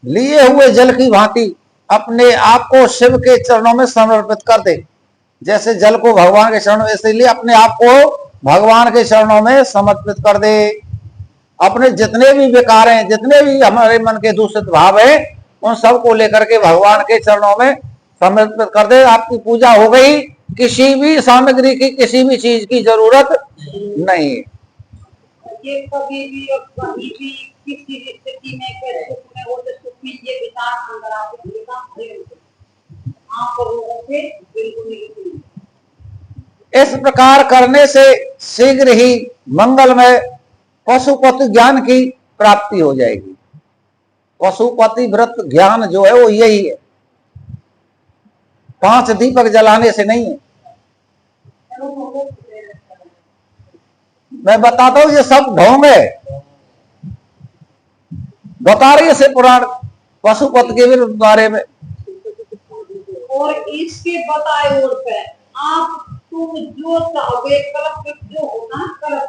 लिए हुए जल की भांति अपने आप को शिव के चरणों में समर्पित कर दे। जैसे जल को भगवान के चरणों में, इसलिए अपने आप को भगवान के चरणों में समर्पित कर दे। अपने जितने भी विकार हैं, जितने भी हमारे मन के दूषित भाव हैं, उन सब को लेकर के भगवान के चरणों में समर्पित कर दे। आपकी पूजा हो गई। किसी भी सामग्री की, किसी भी चीज की जरूरत नहीं है। ये कभी भी और कहीं भी किसी भी स्थिति में कैसे सुख में हो तो सुख में ये विचार अंदर आके लेना पड़ेगा। आप लोगों से बिल्कुल नहीं। इस प्रकार करने से शीघ्र ही मंगलमय पशुपति ज्ञान की प्राप्ति हो जाएगी। पशुपति व्रत ज्ञान जो है वो यही है, 5 दीपक जलाने से नहीं है। मैं बताता हूं, ये सब ढोंग है। बता रही है से पुराण पशुपति के भी बारे में। और इसके बताए और पे आप तुम जो चाहोगे कल्प जो होना कल्प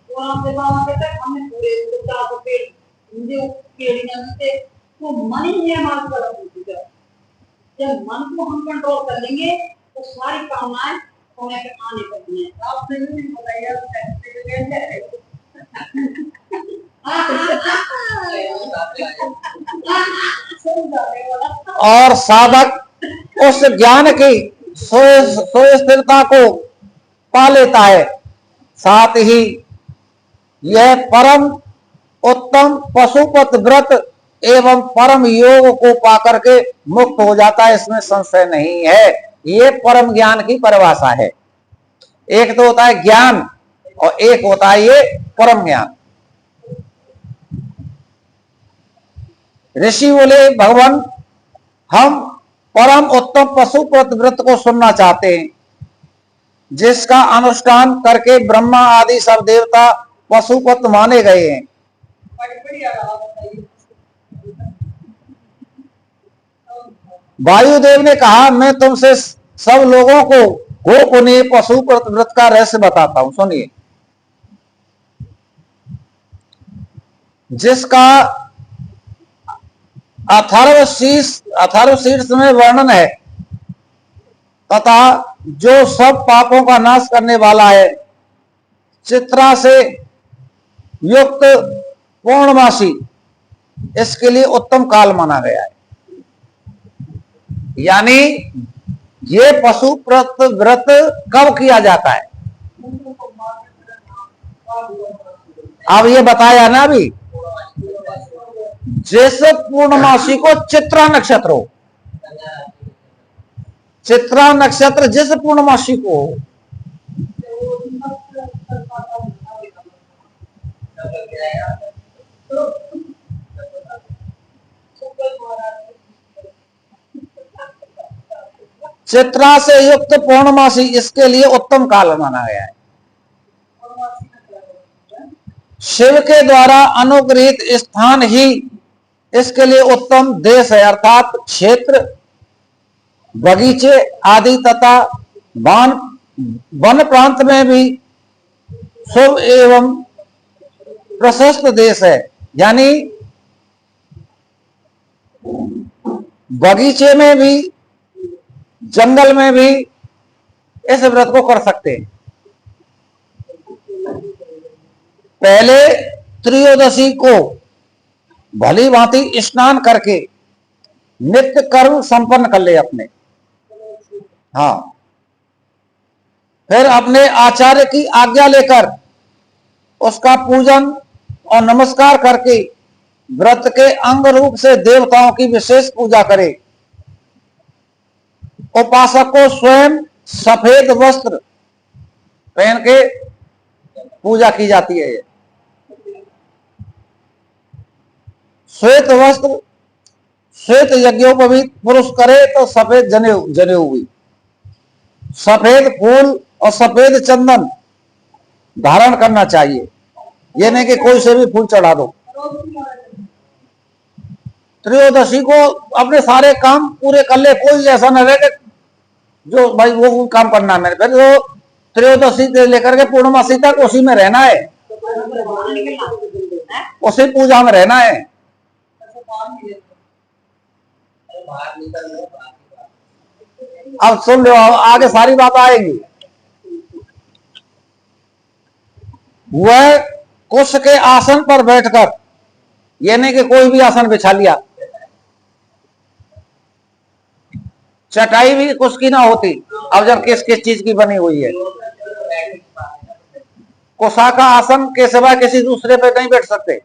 वो आपके बाबा कहते हैं हमें पूरे उड़ता तो पेड़ मुझे पेड़ियां से तो मन ही है हमारा कल्प। जब मन को हम कंट्रोल कर लेंगे तो सारी कामनाएं समय पे आने लगती हैं। आपने भी बताया और साधक उस ज्ञान की सुस्थिरता को पा लेता है। साथ ही यह परम उत्तम पशुपत व्रत एवं परम योग को पाकर के मुक्त हो जाता है, इसमें संशय नहीं है। ये परम ज्ञान की परिभाषा है। एक तो होता है ज्ञान और एक होता है ये परम ज्ञान। ऋषि बोले भगवान हम परम उत्तम पशुपत व्रत को सुनना चाहते हैं, जिसका अनुष्ठान करके ब्रह्मा आदि सब देवता पशुपत माने गए हैं। वायुदेव ने कहा मैं तुमसे सब लोगों को गोपनीय पशुपत व्रत का रहस्य बताता हूं, सुनिए। जिसका अथर्वशीर्ष में वर्णन है तथा जो सब पापों का नाश करने वाला है, चित्रा से युक्त पूर्णमासी, इसके लिए उत्तम काल माना गया है। यानी ये पशुपत व्रत कब किया जाता है? अब ये बताया ना अभी, जिस पूर्णमासी को चित्रा नक्षत्र हो, चित्रा नक्षत्र जिस पूर्णमासी को हो, चित्रा से युक्त पूर्णमासी, इसके लिए उत्तम काल माना गया है। शिव के द्वारा अनुग्रहित स्थान ही इसके लिए उत्तम देश है, अर्थात क्षेत्र, बगीचे आदि तथा वन प्रांत में भी शुभ एवं प्रशस्त देश है। यानी बगीचे में भी, जंगल में भी इस व्रत को कर सकते हैं। पहले त्रयोदशी को भली भांति स्नान करके नित्य कर्म संपन्न कर ले अपने। हाँ, फिर अपने आचार्य की आज्ञा लेकर उसका पूजन और नमस्कार करके व्रत के अंग रूप से देवताओं की विशेष पूजा करे। उपासक को स्वयं सफेद वस्त्र पहन के पूजा की जाती है। श्वेत वस्त्र, श्वेत यज्ञोपवीत पुरुष करे तो सफेद जनेऊ भी, सफेद फूल और सफेद चंदन धारण करना चाहिए। ये नहीं कि कोई से भी फूल चढ़ा दो। त्रयोदशी को अपने सारे काम पूरे कर ले, कोई ऐसा न रहे कि जो भाई वो काम करना है मेरे, फिर तो त्रयोदशी से लेकर के पूर्णमासी तक उसी में रहना है, उसी पूजा में रहना है। अब सुन लो, आगे सारी बात आएगी। वह कुश के आसन पर बैठकर, ये नहीं कि कोई भी आसन बिछा लिया, चटाई भी कुश की ना होती। अब जब किस किस चीज की बनी हुई है, कुशा का आसन के सिवा किसी दूसरे पे नहीं बैठ सकते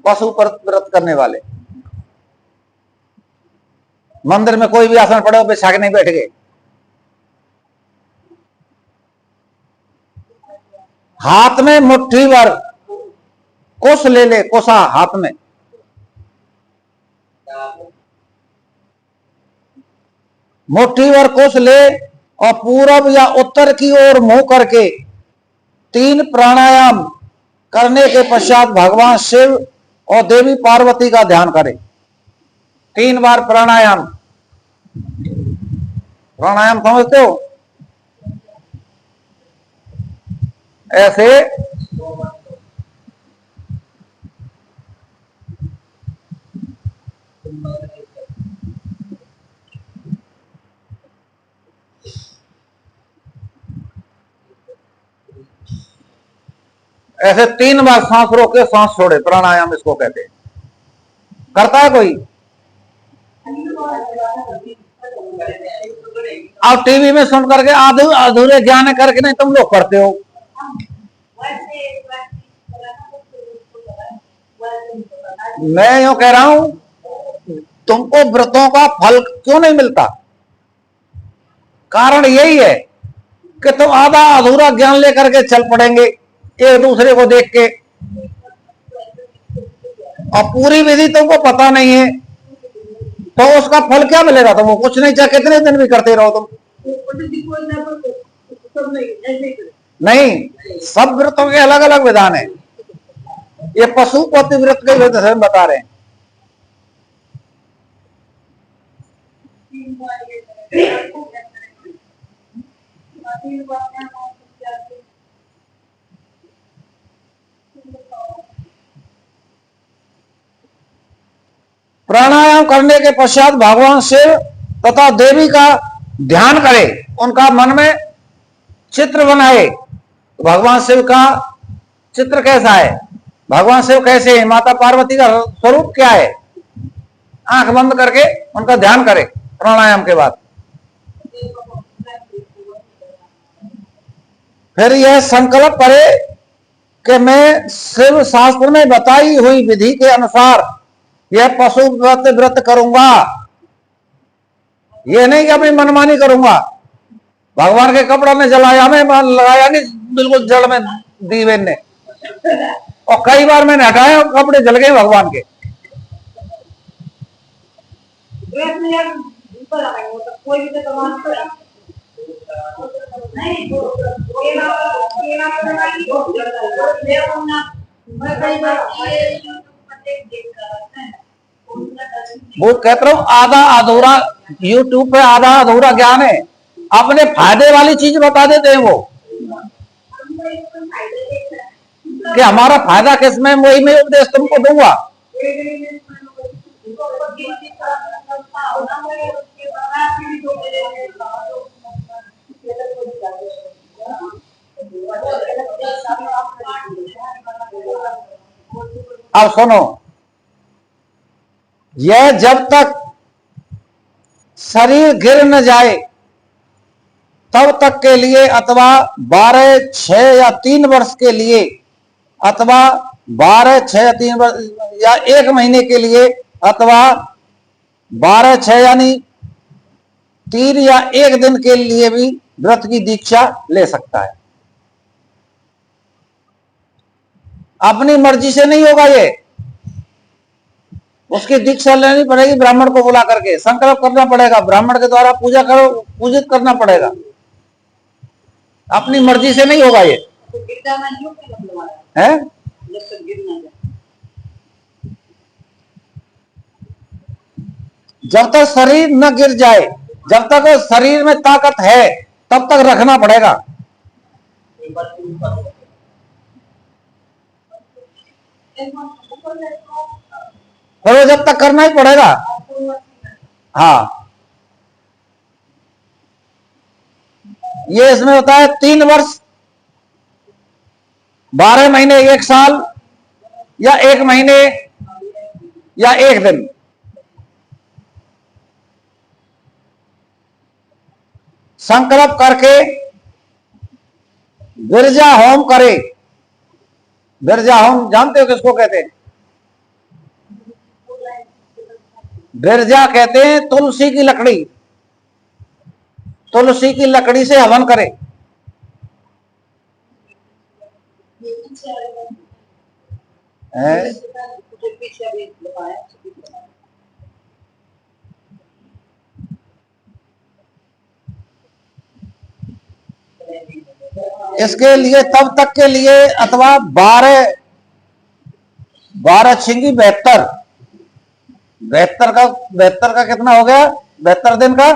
पशु पर व्रत करने वाले। मंदिर में कोई भी आसन पड़े बिछा के नहीं बैठ गए। हाथ में मुट्ठी भर कुश ले ले, कुशा हाथ में, मुट्ठी भर कुश ले और पूरब या उत्तर की ओर मुंह करके 3 प्राणायाम करने के पश्चात भगवान शिव और देवी पार्वती का ध्यान करें। 3 बार प्राणायाम। प्राणायाम समझते हो? ऐसे ऐसे 3 बार सांस रोक के सांस छोड़े, प्राणायाम इसको कहते हैं। करता है कोई? अब टीवी में सुन करके अधूरे ज्ञान करके नहीं तुम लोग करते हो। मैं यूं कह रहा हूं, तुमको व्रतों का फल क्यों नहीं मिलता? कारण यही है कि तुम आधा अधूरा ज्ञान लेकर के चल पड़ेंगे एक दूसरे को देख के, और पूरी विधि तुमको पता नहीं है, तो उसका फल क्या मिलेगा? तुमको कुछ नहीं, चाहे कितने दिन भी करते रहो तुम। नहीं, सब व्रतों के अलग अलग विधान है। ये पशुपति व्रत के विधि से बता रहे हैं। प्राणायाम करने के पश्चात भगवान शिव तथा देवी का ध्यान करे, उनका मन में चित्र बनाए। तो भगवान शिव का चित्र कैसा है? भगवान शिव कैसे है? माता पार्वती का स्वरूप क्या है? आंख बंद करके उनका ध्यान करे प्राणायाम के बाद। फिर यह संकल्प करे कि मैं शिव शास्त्र में बताई हुई विधि के अनुसार यह पशु व्रत करूंगा। यह नहीं कि अपनी मनमानी करूंगा। भगवान के कपड़ा में जलाया, मैं लगाया नहीं बिल्कुल जड़ में दीवेन ने, और कई बार मैंने हटाया और कपड़े जल गए भगवान के। वो कहता हूँ आधा अधूरा, यूट्यूब पे आधा अधूरा ज्ञान है, अपने फायदे वाली चीज बता देते हैं वो, कि हमारा फायदा किसमें, वही मैं उपदेश तुमको दूंगा। अब सुनो, यह जब तक शरीर गिर न जाए तब तक के लिए, अथवा 12, 6 या 3 वर्ष के लिए, अथवा 12, 6 या 3 वर्ष या 1 महीने के लिए, अथवा 12, 6 यानी 3 या 1 दिन के लिए भी व्रत की दीक्षा ले सकता है। अपनी मर्जी से नहीं होगा ये, उसकी दीक्षा लेनी पड़ेगी, ब्राह्मण को बुला करके संकल्प करना पड़ेगा, ब्राह्मण के द्वारा पूजा करो, पूजित करना पड़ेगा। अपनी मर्जी से नहीं होगा ये है। जब तक शरीर न गिर जाए, जब तक शरीर में ताकत है तब तक रखना पड़ेगा। पर जब तक करना ही पड़ेगा। हाँ, ये इसमें होता है 3 वर्ष, 12 महीने, 1 साल, या 1 महीने या 1 दिन। संकल्प करके गिरजा होम करे। गिरजा होम जानते हो किसको कहते हैं? गिरजा कहते हैं तुलसी की लकड़ी, तुलसी की लकड़ी से हवन करे। इसके लिए तब तक के लिए, अथवा 12 छिंगी 72 का कितना हो गया? 72 दिन का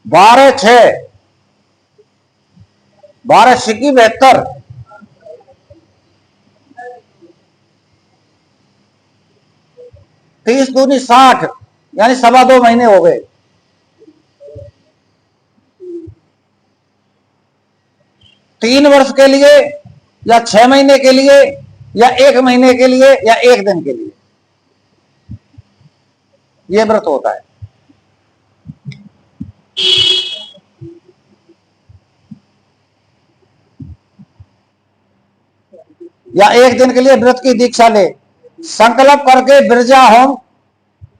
12, 6, 12 छिंगी 72, 30 दूनी 60, यानी 2.25 महीने हो गए। 3 वर्ष के लिए या 6 महीने के लिए या 1 महीने के लिए या 1 दिन के लिए यह व्रत होता है। या 1 दिन के लिए व्रत की दीक्षा ले, संकल्प करके बिरजा होम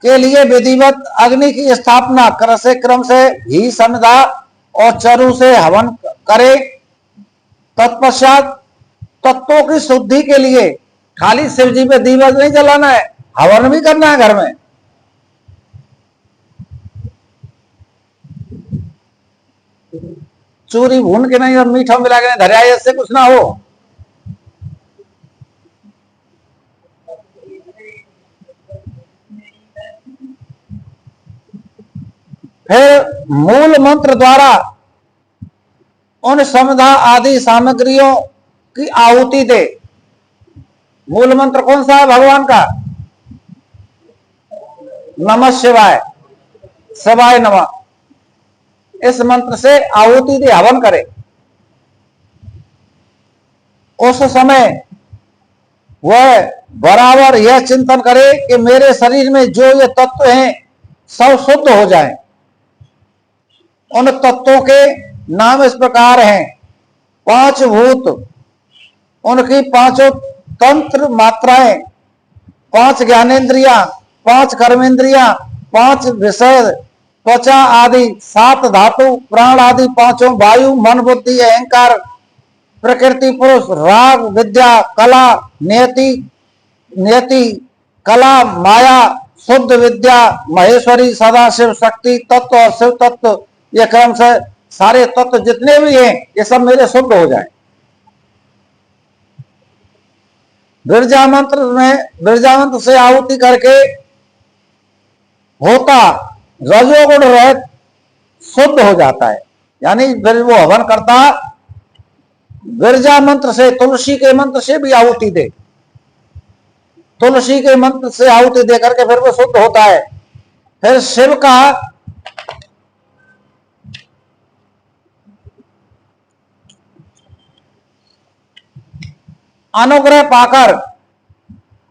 के लिए विधिवत अग्नि की स्थापना क्रम से घी समिधा और चरु से हवन करे। तत्पश्चात तत्वों की शुद्धि के लिए खाली शिव जी पे दीपक नहीं जलाना है, हवन भी करना है घर में। चूरी भून के नहीं और मीठा मिला के नहीं धरिया, इससे कुछ ना हो। फिर मूल मंत्र द्वारा उन समिधा आदि सामग्रियों की आहुति दे। मूल मंत्र कौन सा है भगवान का? नमः शिवाय, शिवाय नमः। इस मंत्र से आहुति दे, हवन करे। उस समय वह बराबर यह चिंतन करे कि मेरे शरीर में जो ये तत्व हैं सब शुद्ध हो जाएं। उन तत्वों के नाम इस प्रकार हैं: 5 भूत, उनकी 5 तंत्र मात्राएं, 5 ज्ञानेन्द्रियां, 5 कर्मेंद्रियां, 5 विषय, त्वचा आदि, 7 धातु, प्राण आदि 5 वायु, मन बुद्धि अहंकार, प्रकृति पुरुष, राग विद्या, कला नियति, कला माया, शुद्ध विद्या, महेश्वरी, सदाशिव, शक्ति तत्व और शिव तत्व। ये क्रम से सारे तत्व जितने भी हैं ये सब मेरे शुद्ध हो जाए। बिरजा मंत्र से आहुति करके होता रजोगुण रहित शुद्ध हो जाता है। यानी फिर वो हवन करता बिरजा मंत्र से, तुलसी के मंत्र से भी आहुति दे, तुलसी के मंत्र से आहुति दे करके फिर वो शुद्ध होता है। फिर शिव का अनुग्रह पाकर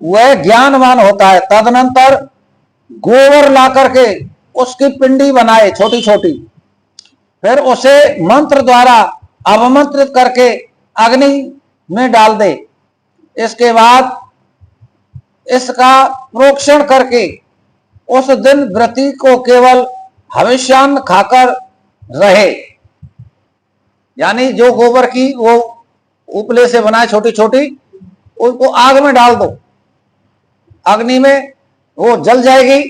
वह ज्ञानवान होता है। तदनंतर गोबर ला करके उसकी पिंडी बनाए छोटी छोटी, फिर उसे मंत्र द्वारा अवमंत्रित करके अग्नि में डाल दे। इसके बाद इसका प्रोक्षण करके उस दिन व्रती को केवल हविष्यान्न खाकर रहे। यानी जो गोबर की वो उपले से बनाए छोटी छोटी, उसको आग में डाल दो, अग्नि में वो जल जाएगी।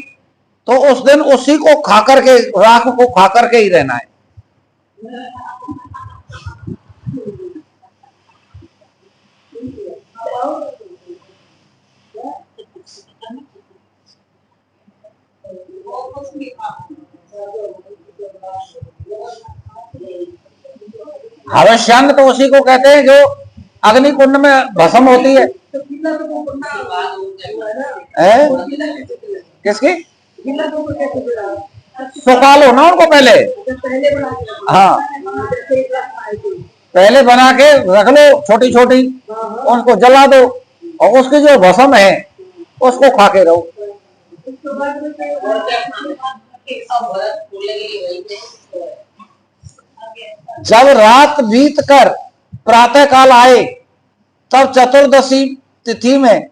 तो उस दिन उसी को खाकर के, राख को खाकर के ही रहना है। हविष्यान्न तो उसी को कहते हैं जो अग्नि कुंड में भस्म होती है। किसकी? सुखा लो ना उनको पहले। हाँ, पहले बना के रख लो छोटी छोटी, उनको जला दो और उसकी जो भस्म है उसको खा के रहो। जब रात बीत कर प्रातः काल आए तब चतुर्दशी तिथि में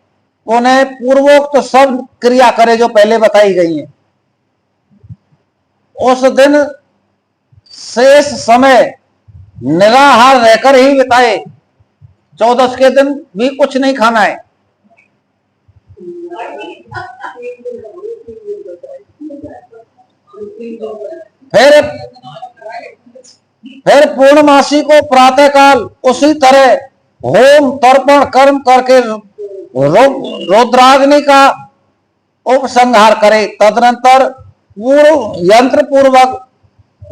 उन्हें पूर्वोक्त सब क्रिया करे जो पहले बताई गई है। उस दिन शेष समय निराहार रहकर ही बिताए। 14 के दिन भी कुछ नहीं खाना है। फिर पूर्णमासी को प्रातः काल उसी तरह होम तर्पण कर्म करके रुद्राग्नि का उपसंहार करे। तदनंतर पूर्व यंत्र पूर्वक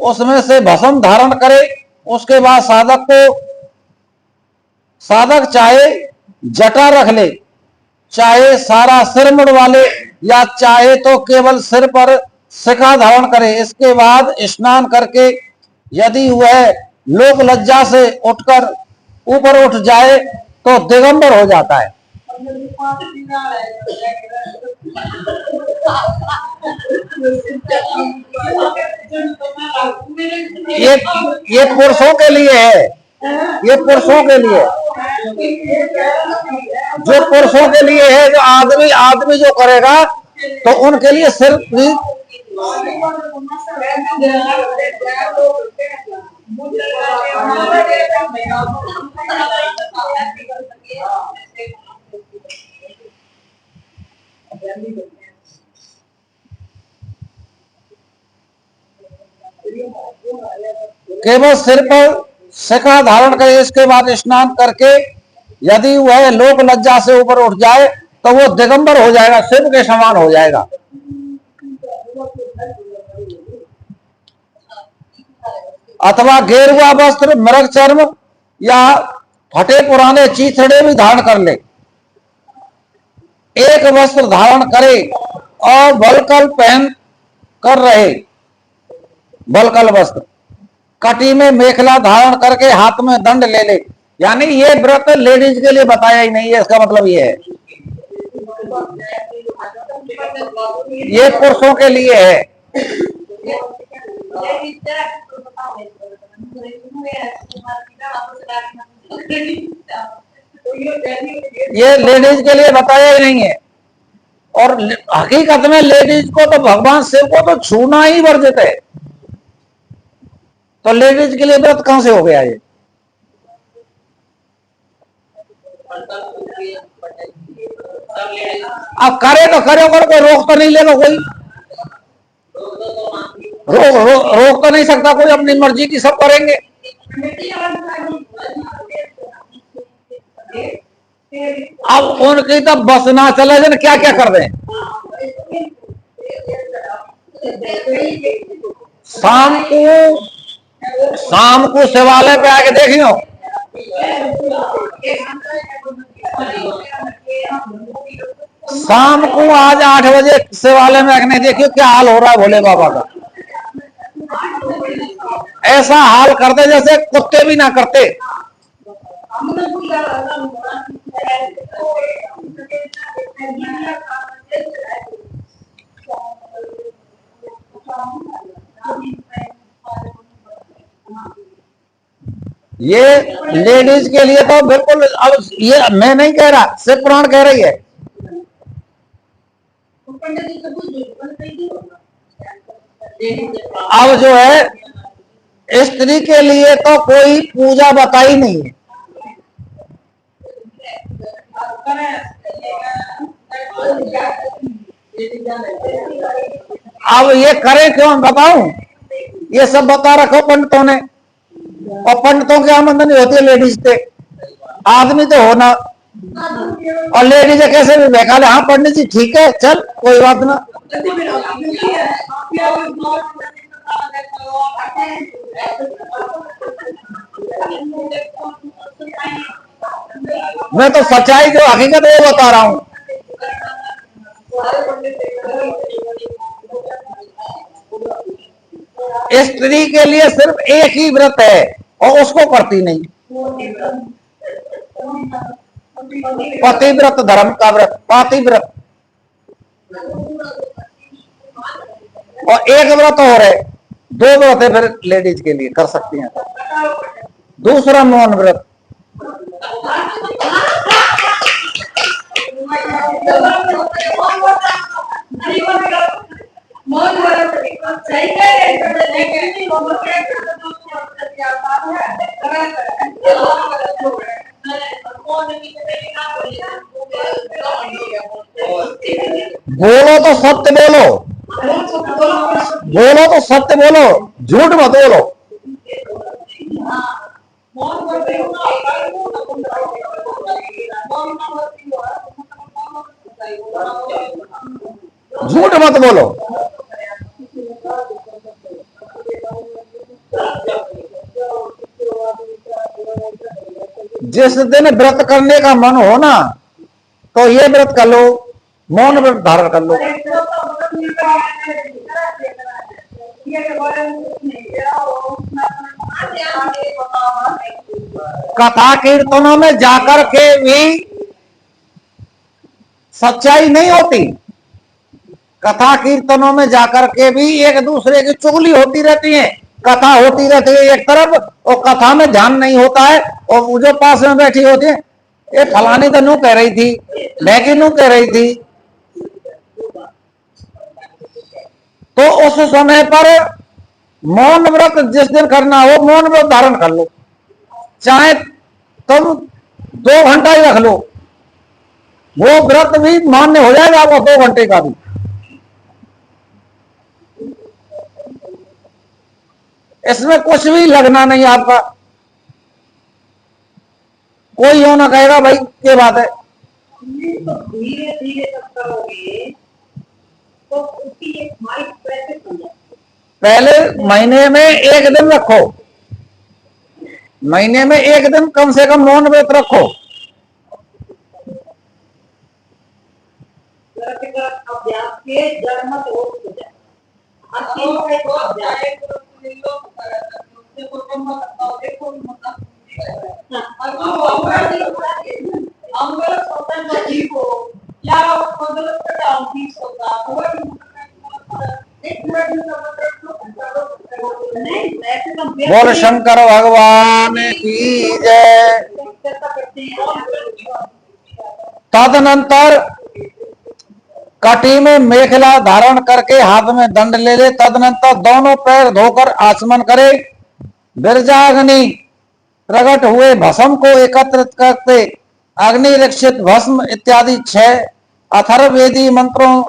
उसमें से भस्म धारण करे। उसके बाद साधक चाहे जटा रख ले, चाहे सारा सिर मुंडवा ले, या चाहे तो केवल सिर पर शिखा धारण करे। इसके बाद स्नान करके यदि वह लोक लज्जा से उठकर ऊपर उठ जाए तो दिगंबर हो जाता है। ये पुरुषों के लिए है, ये पुरुषों के लिए, जो पुरुषों के लिए है, जो आदमी आदमी जो करेगा तो उनके लिए सिर्फ भी केवल सिर पर शिखा धारण करे, इसके बाद स्नान करके यदि वह लोक लज्जा से ऊपर उठ जाए तो वो दिगंबर हो जाएगा, शिव के समान हो जाएगा। अथवा गेरुआ वस्त्र, मृग चर्म या फटे पुराने चीथड़े भी धारण कर ले। एक वस्त्र धारण करे और बलकल पहन कर रहे, बलकल वस्त्र, कटी में मेखला धारण करके हाथ में दंड ले ले। यानी ये व्रत लेडीज के लिए बताया ही नहीं है, इसका मतलब ये है, ये पुरुषों के लिए है। ये लेडीज के लिए बताया ही नहीं है। और हकीकत में लेडीज को तो भगवान शिव को तो छूना ही वर्जित है, तो लेडीज के लिए व्रत कहां से हो गया ये? अब करे तो करे, कोई रोक तो नहीं लेगा, कोई रोक तो नहीं सकता कोई, अपनी मर्जी की सब करेंगे। अब उनकी तो बस ना चले जन क्या क्या कर दें। शाम को शिवालय पे आके देखियो, शाम को आज 8 बजे शिवालय में आके देखियो क्या हाल हो रहा है भोले बाबा का। ऐसा हाल करते जैसे कुत्ते भी ना करते। ये लेडीज के लिए तो बिल्कुल, अब ये मैं नहीं कह रहा, शिव पुराण कह रही है। अब जो है स्त्री के लिए तो कोई पूजा बताई नहीं है। अब ये करें क्यों बताऊं, ये सब बता रखो पंडितों ने, और पंडितों की आमदनी होती है लेडीज पे, आदमी तो होना। और लेडीज कैसे भी बहका ले, हाँ पंडित जी ठीक है चल कोई बात ना। मैं तो सच्चाई जो हकीकत है वो बता रहा हूं। स्त्री के लिए सिर्फ एक ही व्रत है और उसको करती नहीं, पतिव्रत धर्म का व्रत, पातिव्रत। और एक व्रत और है, 2 व्रत है फिर लेडीज के लिए कर सकती हैं। दूसरा मौन व्रत, बोलो तो सत्य बोलो, बोलो तो सत्य बोलो, झूठ मत बोलो। झूठ मत बोलो। जिस दिन व्रत करने का मन हो ना तो ये व्रत कर लो, मौन व्रत धारण कर लो। कथा कीर्तनों में जाकर के भी सच्चाई नहीं होती। कथा कीर्तनों में जाकर के भी एक दूसरे की चुगली होती रहती है, कथा होती रहती है एक तरफ और कथा में ध्यान नहीं होता है। और वो जो पास में बैठी होती है, ये फलानी तो नू कह रही थी, लेकिन नू कह रही थी। तो उस समय पर मौन व्रत जिस दिन करना हो मौन व्रत धारण कर लो, चाहे तुम 2 घंटा ही रख लो, वो व्रत भी मान्य हो जाएगा, वो 2 घंटे का भी। इसमें कुछ भी लगना नहीं आपका। कोई यो ना कहेगा भाई ये बात है। धीरे धीरे जब करोगे तो उसकी एक माइंड प्रैक्टिस हो जाती है। पहले महीने में 1 दिन रखो, महीने में 1 दिन कम से कम मौन व्रत रखो। अभ्यास के जड़ मत हो जाए। बोल शंकर भगवान की जय। तदनंतर कटी में मेखला धारण करके हाथ में दंड ले ले। तदनंतर दोनों पैर धोकर आचमन करे। विरजाग्नि प्रकट हुए भस्म को एकत्रित करते अग्नि रक्षित भस्म इत्यादि 6 अथर्ववेदी मंत्रों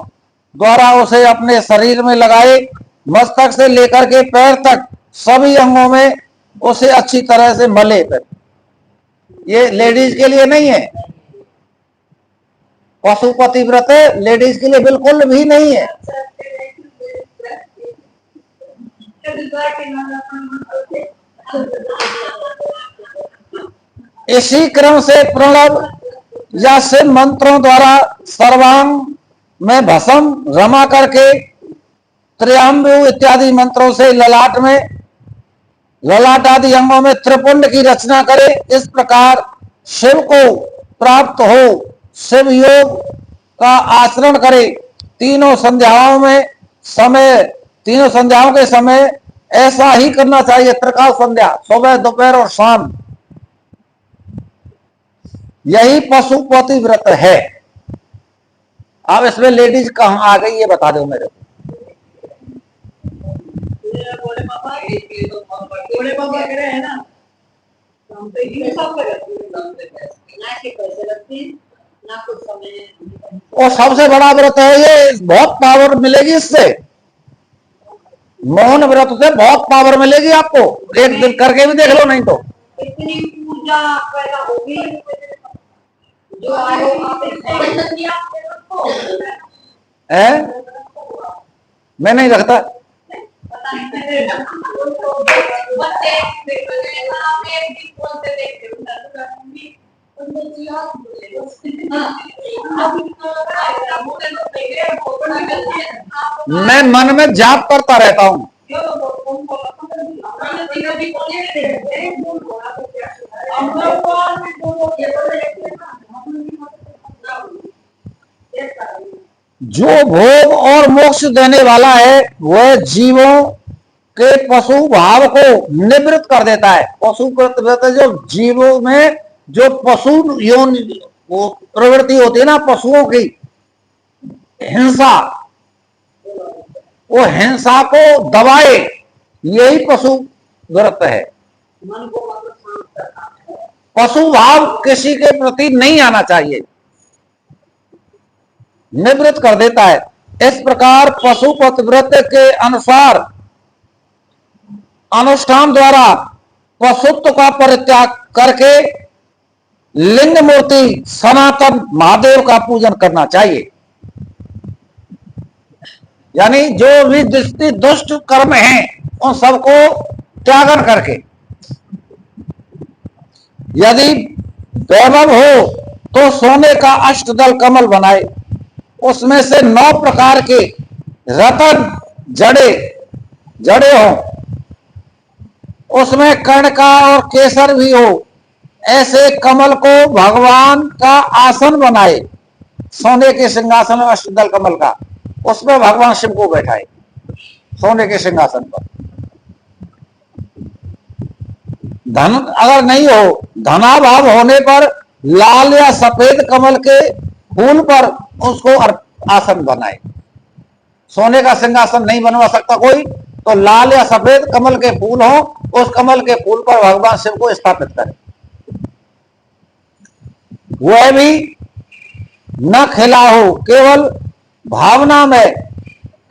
द्वारा उसे अपने शरीर में लगाए। मस्तक से लेकर के पैर तक सभी अंगों में उसे अच्छी तरह से मले। ये लेडीज के लिए नहीं है, पशुपति व्रत लेडीज के लिए बिल्कुल भी नहीं है। इसी क्रम से प्रणव या शिव मंत्रों द्वारा सर्वांग में भस्म रमा करके त्र्यंबु इत्यादि मंत्रों से ललाट आदि अंगों में त्रिपुंड की रचना करे। इस प्रकार शिव को प्राप्त हो शिव योग का आचरण करे। तीनों संध्याओं के समय ऐसा ही करना चाहिए। त्रिकाल संध्या सुबह दोपहर और शाम, यही पशुपति व्रत है। अब इसमें लेडीज कहां आ गई ये बता दो मेरे को। और सबसे बड़ा व्रत है ये, बहुत पावर मिलेगी इससे। मौन व्रत से बहुत पावर मिलेगी आपको। एक दिन करके भी देख लो, नहीं तो इतनी पूजा पैदा होगी जो है। मैं नहीं रखता। मैं मन में जाप करता रहता हूँ। जो भोग और मोक्ष देने वाला है वह जीवों के पशु भाव को निवृत्त कर देता है। पशु जो जीवों में जो पशु योनि वो प्रवृत्ति होती है ना, पशुओं की हिंसा, वो हिंसा को दबाए, यही पशु व्रत है। पशु भाव किसी के प्रति नहीं आना चाहिए, निवृत्त कर देता है। इस प्रकार पशुपति व्रत के अनुसार अनुष्ठान द्वारा पशुत्व का परित्याग करके लिंग मूर्ति सनातन महादेव का पूजन करना चाहिए। यानी जो भी दुष्ट कर्म हैं उन सबको त्यागन करके, यदि वैभव हो तो सोने का अष्टदल कमल बनाए, उसमें से 9 प्रकार के रतन जड़े हों, उसमें कर्ण का और केसर भी हो, ऐसे कमल को भगवान का आसन बनाए, सोने के सिंहासन में अष्टदल कमल का, उसमें भगवान शिव को बैठाए सोने के सिंहासन पर। धन अगर नहीं हो, धनाभाव होने पर लाल या सफेद कमल के फूल पर उसको आसन बनाए। सोने का सिंहासन नहीं बनवा सकता कोई, तो लाल या सफेद कमल के फूल हो, उस कमल के फूल पर भगवान शिव को स्थापित करे। वह भी न खिला हो, केवल भावना में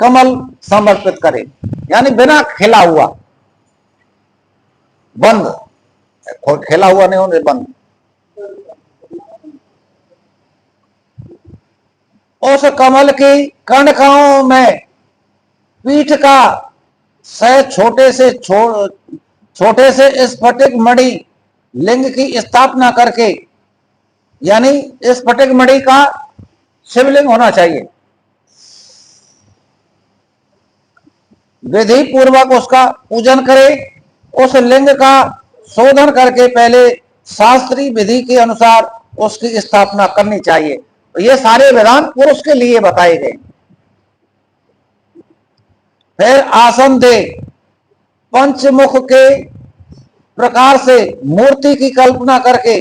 कमल समर्पित करे, यानी बिना खिला हुआ, बंद, खिला हुआ नहीं होने, बंद। उस कमल की कर्णिकाओं में पीठ का सहज छोटे से स्फटिक मणि लिंग की स्थापना करके, यानी स्फटिक मणि का शिवलिंग होना चाहिए, विधि पूर्वक उसका पूजन करे। उस लिंग का शोधन करके पहले शास्त्रीय विधि के अनुसार उसकी स्थापना करनी चाहिए। तो ये सारे विधान पुरुष के लिए बताए गए। फिर आसन दे, पंचमुख के प्रकार से मूर्ति की कल्पना करके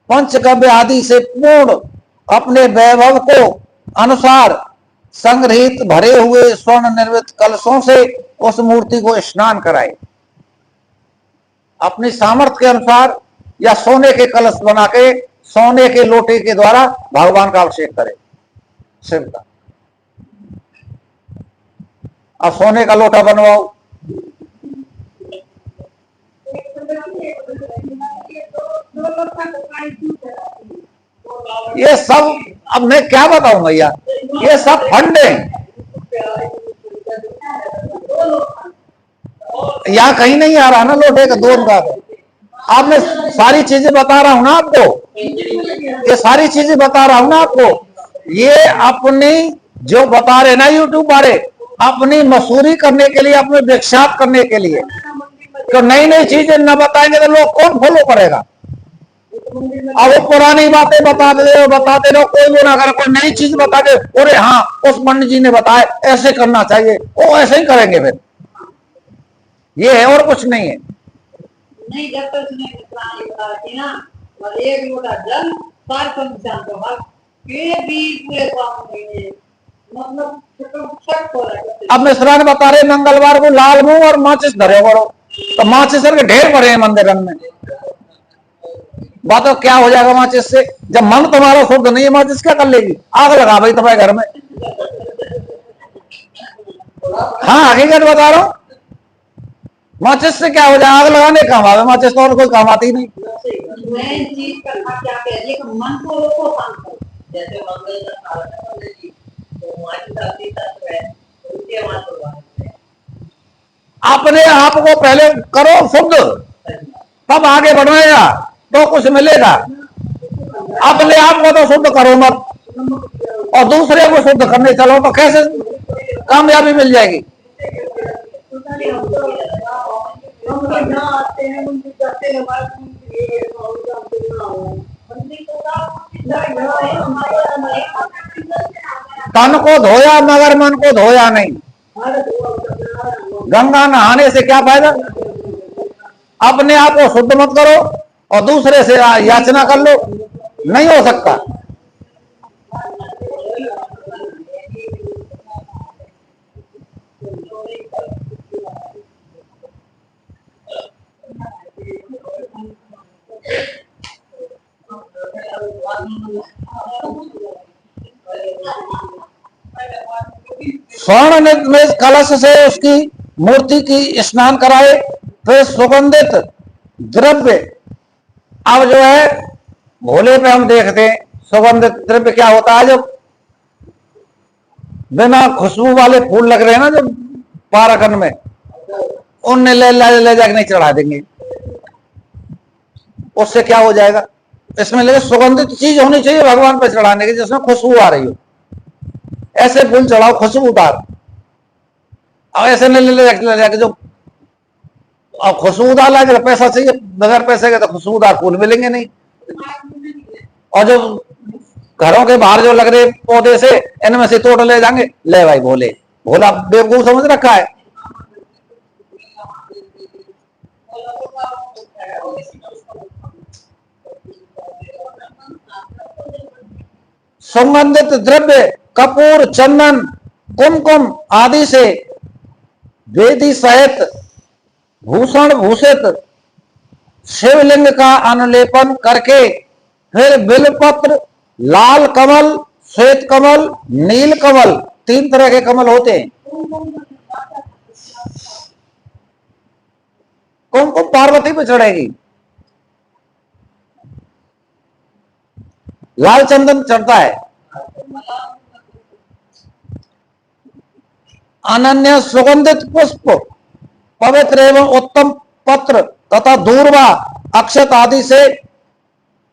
पंचगव्य आदि से पूर्ण अपने वैभव को अनुसार संग्रहित भरे हुए स्वर्ण निर्मित कलशों से उस मूर्ति को स्नान कराए। अपनी सामर्थ्य के अनुसार या सोने के कलश बना के सोने के लोटे के द्वारा भगवान का अभिषेक करे शिव का। अब सोने का लोटा बनवाओ, ये सब अब मैं क्या बताऊं भैया, ये सब फंड है। यहाँ कहीं नहीं आ रहा ना लोटे का दो का। अब मैं सारी चीजें बता रहा हूं ना आपको, ये सारी चीजें बता रहा हूं ना आपको। ये अपनी जो बता रहे ना यूट्यूब वाले, अपनी मशहूरी करने के लिए, अपने विख्यात करने के लिए, तो नई नई चीजें न बताएंगे तो लोग कौन फॉलो करेगा। अब वो पुरानी बातें बताते रहो, कोई वो ना करे, कोई नई चीज बता दे, अरे हाँ उस पंडित जी ने बताया ऐसे करना चाहिए, वो ऐसे ही करेंगे। फिर ये है और कुछ नहीं है। नहीं, जब तक उसने बता रखी ना, और एक लोटा जल सार निशान को हर भी पूरे काम में, मतलब शक हो रहा है। अब मिश्रा ने बता रहे मंगलवार को लाल मुंह और माचिस धरे करो, तो माचिस के ढेर पड़े हैं मंदिर में। बात क्या हो जाएगा माचिस से, जब मन तुम्हारा शुद्ध नहीं है, माचिस क्या कर लेगी, आग लगा भाई तुम्हारे घर में। हाँ हकीकत बता रहा हूं, माचिस से क्या हो जाए, आग लगाने काम आवे, माचिस तो और कोई काम आती नहीं। मैं चीज करना क्या कह रही है, मन को रोको शांत करो। जैसे मंगल का तो माचिस आती है, उसके बाद अपने आप को पहले करो शुद्ध, तब आगे बढ़ेगा तो कुछ मिलेगा। अपने आप को तो शुद्ध करो मत, और दूसरे को शुद्ध करने चलो तो कैसे कामयाबी मिल जाएगी। तन को धोया मगर मन को धोया नहीं। गंगा नहाने से क्या फायदा, अपने आप को शुद्ध मत करो और दूसरे से याचना कर लो, नहीं हो सकता। स्वर्ण निर्मित कलश से उसकी मूर्ति की स्नान कराए, फिर सुगंधित द्रव्य। अब जो है भोले पे हम देखते हैं सुगंधित द्रव्य क्या होता है, जब बिना खुशबू वाले फूल लग रहे हैं ना जो पाराकन में, उनने ले जाके नहीं चढ़ा देंगे, उससे क्या हो जाएगा। इसमें लेकिन सुगंधित चीज होनी चाहिए भगवान पे चढ़ाने की, जिसमें खुशबू आ रही हो। ऐसे फूल चढ़ाओ खुशबूदार, और ऐसे ले जाके जो अब खुशबूदार लगे तो पैसा चाहिए, बगैर पैसे के तो खुशबूदार फूल मिलेंगे नहीं। और जो घरों के बाहर जो लग रहे पौधे से इनमें से तोड़ ले जाएंगे, ले भाई भोले, भोला बेवकूफ समझ रखा है। संबंधित द्रव्य कपूर, चंदन, कुमकुम आदि से वेदी सहित भूषण भूषित शिवलिंग का अनुलेपन करके फिर बिलपत्र, लाल कमल, श्वेत कमल, नील कमल, 3 तरह के कमल होते हैं। कुमकुम पार्वती पे चढ़ेगी, लाल चंदन चढ़ता है, अनन्य सुगंधित पुष्प, पवित्र एवं उत्तम पत्र तथा दूर्वा, अक्षत आदि से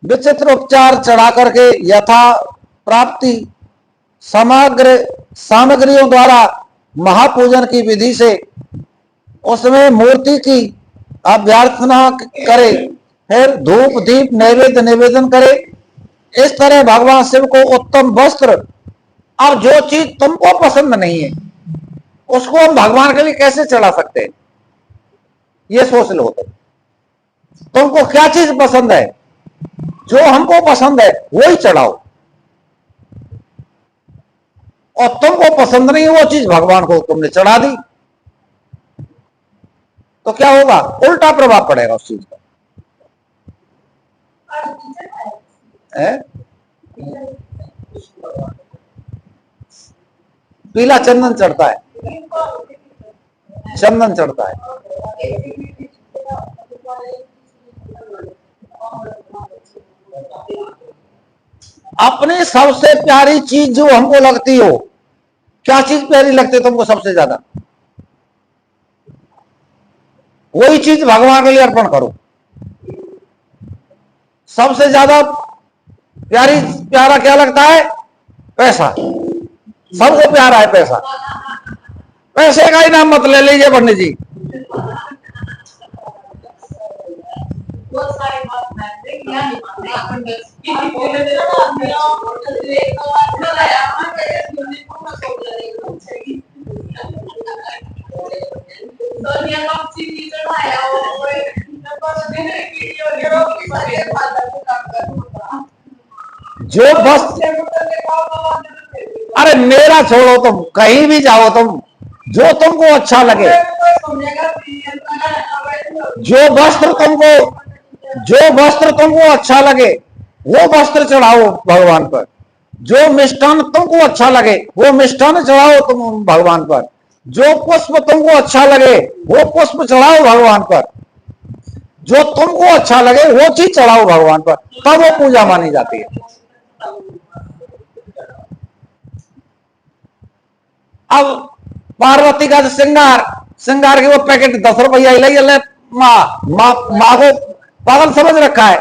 विचित्र उपचार चढ़ा करके यथा प्राप्ति समग्र सामग्रियों द्वारा महापूजन की विधि से उसमें मूर्ति की अभ्यर्थना करे, फिर धूप दीप नैवेद्य निवेदन करे। इस तरह भगवान शिव को उत्तम वस्त्र, अब जो चीज तुमको पसंद नहीं है उसको हम भगवान के लिए कैसे चढ़ा सकते हैं, ये सोच लो। तुमको क्या चीज पसंद है, जो हमको पसंद है वही चढ़ाओ, और तुमको पसंद नहीं है वो चीज भगवान को तुमने चढ़ा दी तो क्या होगा, उल्टा प्रभाव पड़ेगा उस चीज का। पीला चंदन चढ़ता है, चंदन चढ़ता है। अपनी सबसे प्यारी चीज जो हमको लगती हो, क्या चीज प्यारी लगती है तुमको सबसे ज्यादा, वही चीज भगवान के लिए अर्पण करो। सबसे ज्यादा प्यारा क्या लगता है, पैसा, सबको प्यारा है पैसा। पैसे का ही नाम मत ले लीजिए पंडित जी। जो बस, अरे मेरा छोड़ो, तुम कहीं भी जाओ, तुम जो तुमको अच्छा लगे, जो वस्त्र तुमको अच्छा लगे वो वस्त्र चढ़ाओ भगवान पर। जो मिष्ठान तुमको अच्छा लगे वो मिष्ठान चढ़ाओ तुम भगवान पर। जो पुष्प तुमको अच्छा लगे वो पुष्प चढ़ाओ भगवान पर। जो तुमको अच्छा लगे वो चीज चढ़ाओ भगवान पर, तब वो पूजा मानी जाती है। अब पार्वती का श्रृंगार के वो पैकेट 10 रुपया ले माँ को पागल समझ रखा है।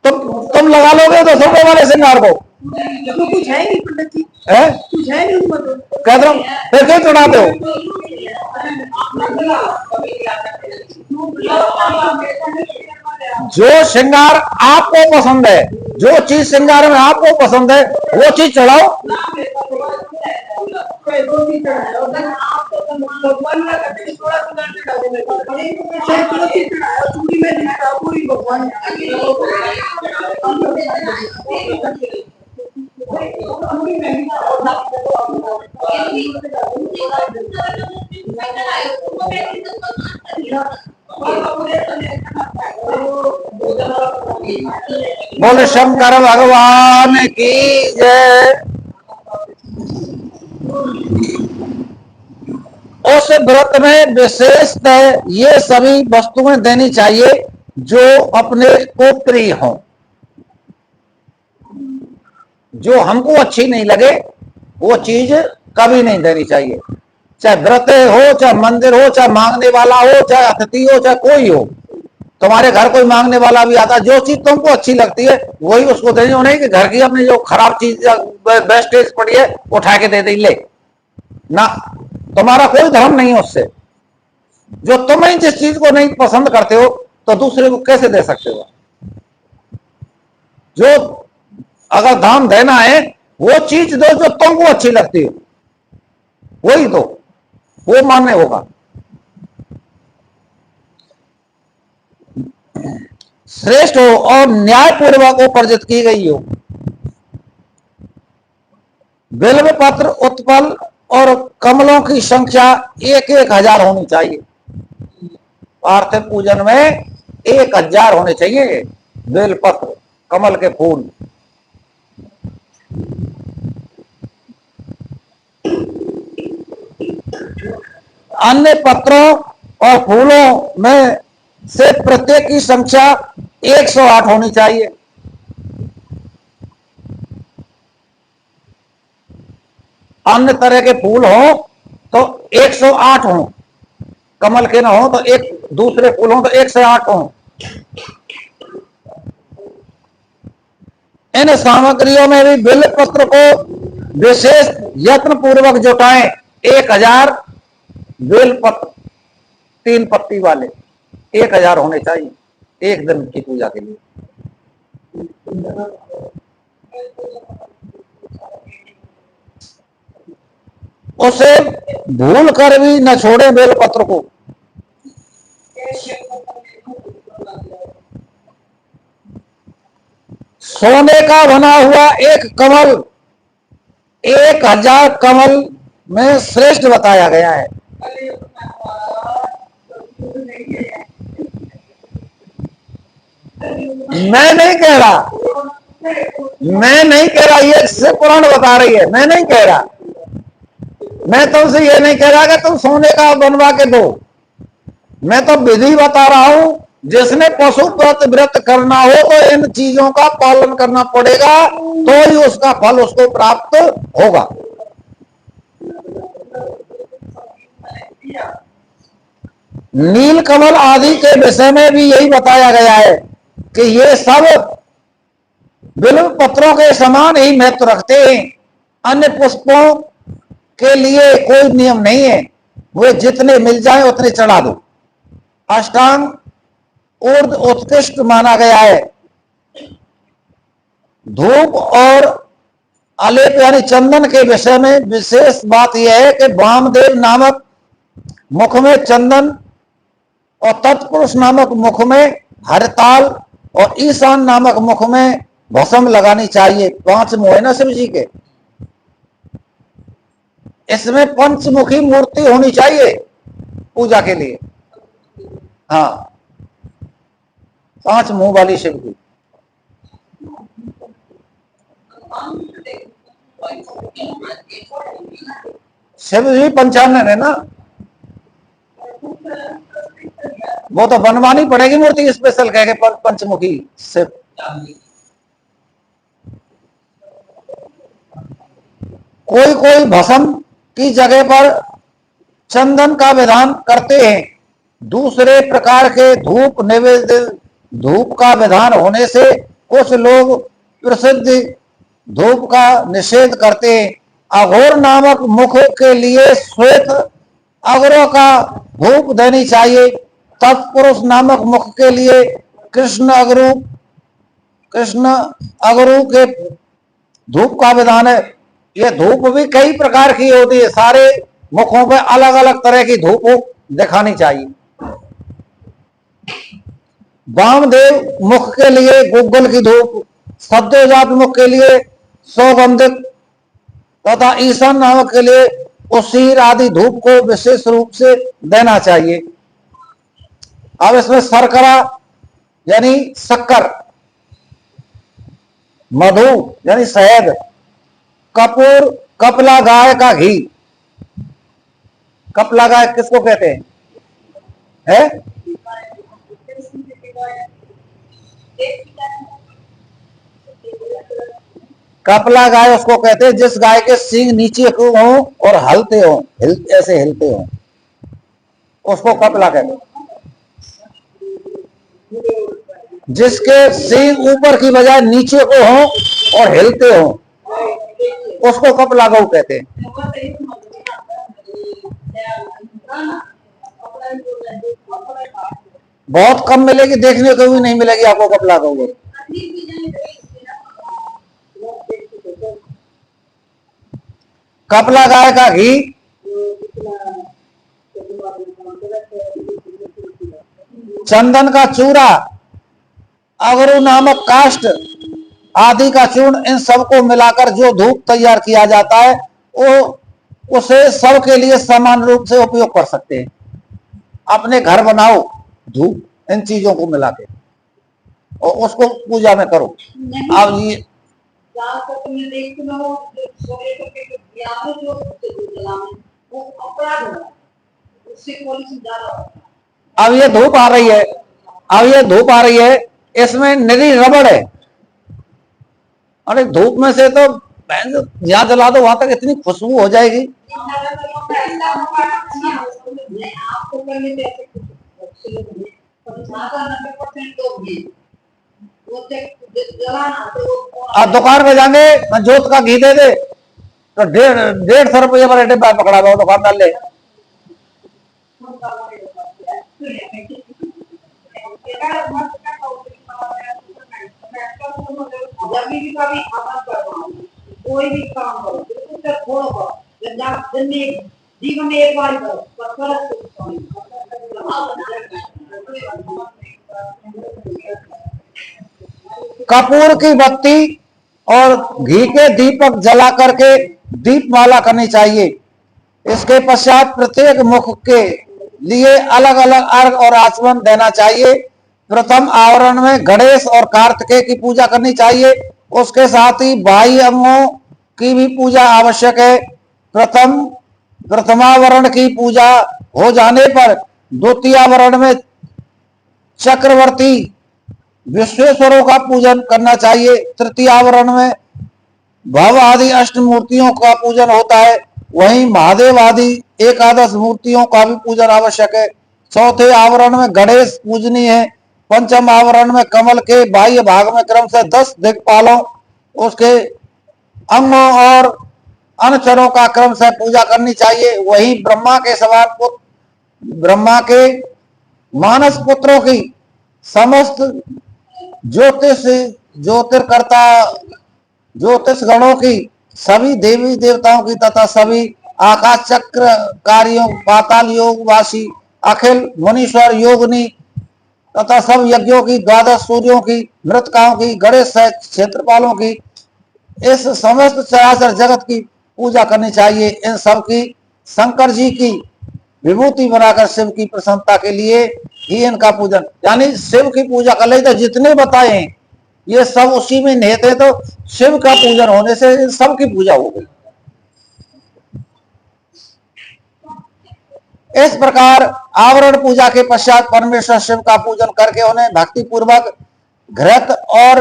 तुम लगा लोगे 10 रुपए वाले श्रृंगार को, कुछ है नहीं पंडित जी, कुछ है नहीं, कह दो फिर क्यों चढ़ाते हो? जो श्रृंगार आपको पसंद है, जो चीज श्रृंगार में आपको पसंद है वो चीज चढ़ाओ। बोले शंकर भगवान की जय। उस व्रत में विशेषतः ये सभी वस्तुएं देनी चाहिए जो अपने को प्रिय हो। जो हमको अच्छी नहीं लगे वो चीज कभी नहीं देनी चाहिए, चाहे व्रत हो, चाहे मंदिर हो, चाहे मांगने वाला हो, चाहे अतिथि हो, चाहे कोई हो। तुम्हारे घर कोई मांगने वाला भी आता, जो चीज तुमको अच्छी लगती है वही उसको देनी। हो नहीं कि घर की अपनी जो खराब चीज वेस्टेज पड़ी है उठा के दे दे, ले ना, तुम्हारा कोई धर्म नहीं है उससे। जो तुम ही जिस चीज को नहीं पसंद करते हो तो दूसरे को कैसे दे सकते हो? जो अगर दान देना है वो चीज दो जो तुमको अच्छी लगती है, वही दो, वो मान्य होगा। श्रेष्ठ हो और न्यायपूर्वक उपार्जित की गई हो। बिल्व पत्र, उत्पल और कमलों की संख्या 1,000 होनी चाहिए। पार्थिव पूजन में 1,000 होने चाहिए बेल पत्र, कमल के फूल। अन्य पत्रों और फूलों में से प्रत्येक की संख्या 108 होनी चाहिए। अन्य तरह के फूल हो तो 108 हो, कमल के ना हो तो एक दूसरे फूल हो तो 108 हो। इन सामग्रियों में भी बिल्व पत्र को विशेष यत्न पूर्वक जुटाएं। 1,000 बेल पत्र 3 पत्ती वाले 1,000 होने चाहिए एक दिन की पूजा के लिए। उसे भूल कर भी न छोड़े बेल पत्र को। सोने का बना हुआ एक कमल 1,000 कमल में श्रेष्ठ बताया गया है। मैं नहीं कह रहा, ये शिव पुराण बता रही है, मैं नहीं कह रहा। मैं तुमसे ये नहीं कह रहा कि तुम सोने का बनवा के दो। मैं तो विधि बता रहा हूं, जिसने पशु व्रत करना हो तो इन चीजों का पालन करना पड़ेगा, तो ही उसका फल उसको प्राप्त होगा। नील कमल आदि के विषय में भी यही बताया गया है कि ये सब बिल्व पत्रों के समान ही महत्व रखते हैं। अन्य पुष्पों के लिए कोई नियम नहीं है, वे जितने मिल जाए उतने चढ़ा दो। अष्टांग ऊर्ध उत्कृष्ट माना गया है। धूप और आलेप यानी चंदन के विषय में विशेष बात यह है कि वामदेव नामक मुख में चंदन और तत्पुरुष नामक मुख में हरताल और ईशान नामक मुख में भस्म लगानी चाहिए। 5 मुंह है ना शिव जी के, इसमें पंचमुखी मूर्ति होनी चाहिए पूजा के लिए। हाँ, 5 मुंह वाली शिव की। शिव जी 95 है ना, वो तो बनवानी पड़ेगी मूर्ति स्पेशल कह के पंचमुखी शिव। कोई कोई भस्म की जगह पर चंदन का विधान करते हैं। दूसरे प्रकार के धूप नैवेद्य धूप का विधान होने से कुछ लोग प्रसिद्ध धूप का निषेध करते हैं। अघोर नामक मुख के लिए श्वेत अगरों का धूप देनी चाहिए। तत्पुरुष नामक मुख के लिए कृष्ण अगरू के धूप का विधान है। यह धूप भी कई प्रकार की होती है, सारे मुखों पे अलग अलग तरह की धूप दिखानी चाहिए। वामदेव मुख के लिए गुग्गल की धूप, सद्योजात मुख के लिए सौगंधिक तथा ईशान नामक के लिए उसीर आदि धूप को विशेष रूप से देना चाहिए। अब इसमें शर्करा यानी शक्कर, मधु यानी शहद, कपूर, कपला गाय का घी। कपला गाय किसको कहते हैं? है? कपला गाय उसको कहते हैं जिस गाय के सींग नीचे को हो और हलते हो, ऐसे हिलते हो, उसको कपला कहते हैं। जिसके सींग ऊपर की बजाय नीचे को हो और हिलते हो, उसको कपला गौ कहते हैं। बहुत कम मिलेगी, देखने को भी नहीं मिलेगी आपको कपला का वो। कपला गाय का घी, चंदन का चूरा, अगरू नामक काष्ठ आदि का चूर्ण, इन सबको मिलाकर जो धूप तैयार किया जाता है वो उसे सबके लिए समान रूप से उपयोग कर सकते हैं। अपने घर बनाओ धूप इन चीजों को मिला के और उसको पूजा में करो। अब ये अब ये धूप आ रही है, अब ये धूप आ रही है, इसमें निरी रबड़ है। अरे धूप में से तो जहाँ जला दो वहां तक इतनी खुशबू हो जाएगी। आप दुकान में जाएंगे, जोत का घी दे दे तो 150 रुपये पर डिब्बा पकड़ा हुआ दुकानदार ले। कोई भी काम करो थोड़ा बहुत जीवन में एक बार करो। कपूर की बत्ती और घी के दीपक जला करके दीपमाला करनी चाहिए। इसके पश्चात प्रत्येक मुख के लिए अलग अलग अर्घ और आचमन देना चाहिए। प्रथम आवरण में गणेश और कार्तिकेय की पूजा करनी चाहिए। उसके साथ ही बाह्य अंगों की भी पूजा आवश्यक है। प्रथमावरण की पूजा हो जाने पर द्वितीयावरण में चक्रवर्ती विश्वेश्वरों का पूजन करना चाहिए। तृतीयावरण में भव आदि अष्ट मूर्तियों का पूजन होता है। वहीं महादेव आदि एकादश मूर्तियों का भी पूजन आवश्यक है। चौथे आवरण में गणेश पूजनीय है। पंचम आवरण में कमल के बाह्य भाग में क्रम से 10 दिक्पालों, उसके अंगों और अनुचरों का क्रम से पूजा करनी चाहिए। वही ब्रह्मा के समान पुत्र, ब्रह्मा के मानस पुत्रों की समस्त ज्योतिष गणों की, सभी देवी देवताओं की तथा सभी आकाश चक्र कार्यों, पाताल योगवासी, अखिल मुनीश्वर योगिनी तथा सब यज्ञों की, 12 सूर्यों की, मृतकाओं की, गणेश सहित क्षेत्रपालों की, इस समस्त चराचर जगत की पूजा करनी चाहिए। इन सब की शंकर जी की विभूति बनाकर शिव की प्रसन्नता के लिए ही इनका पूजन, यानी शिव की पूजा कर ले। तो जितने बताए ये सब उसी में निहित है, तो शिव का पूजन होने से इन सब की पूजा हो गई। इस प्रकार आवरण पूजा के पश्चात परमेश्वर शिव का पूजन करके उन्हें भक्ति पूर्वक घृत और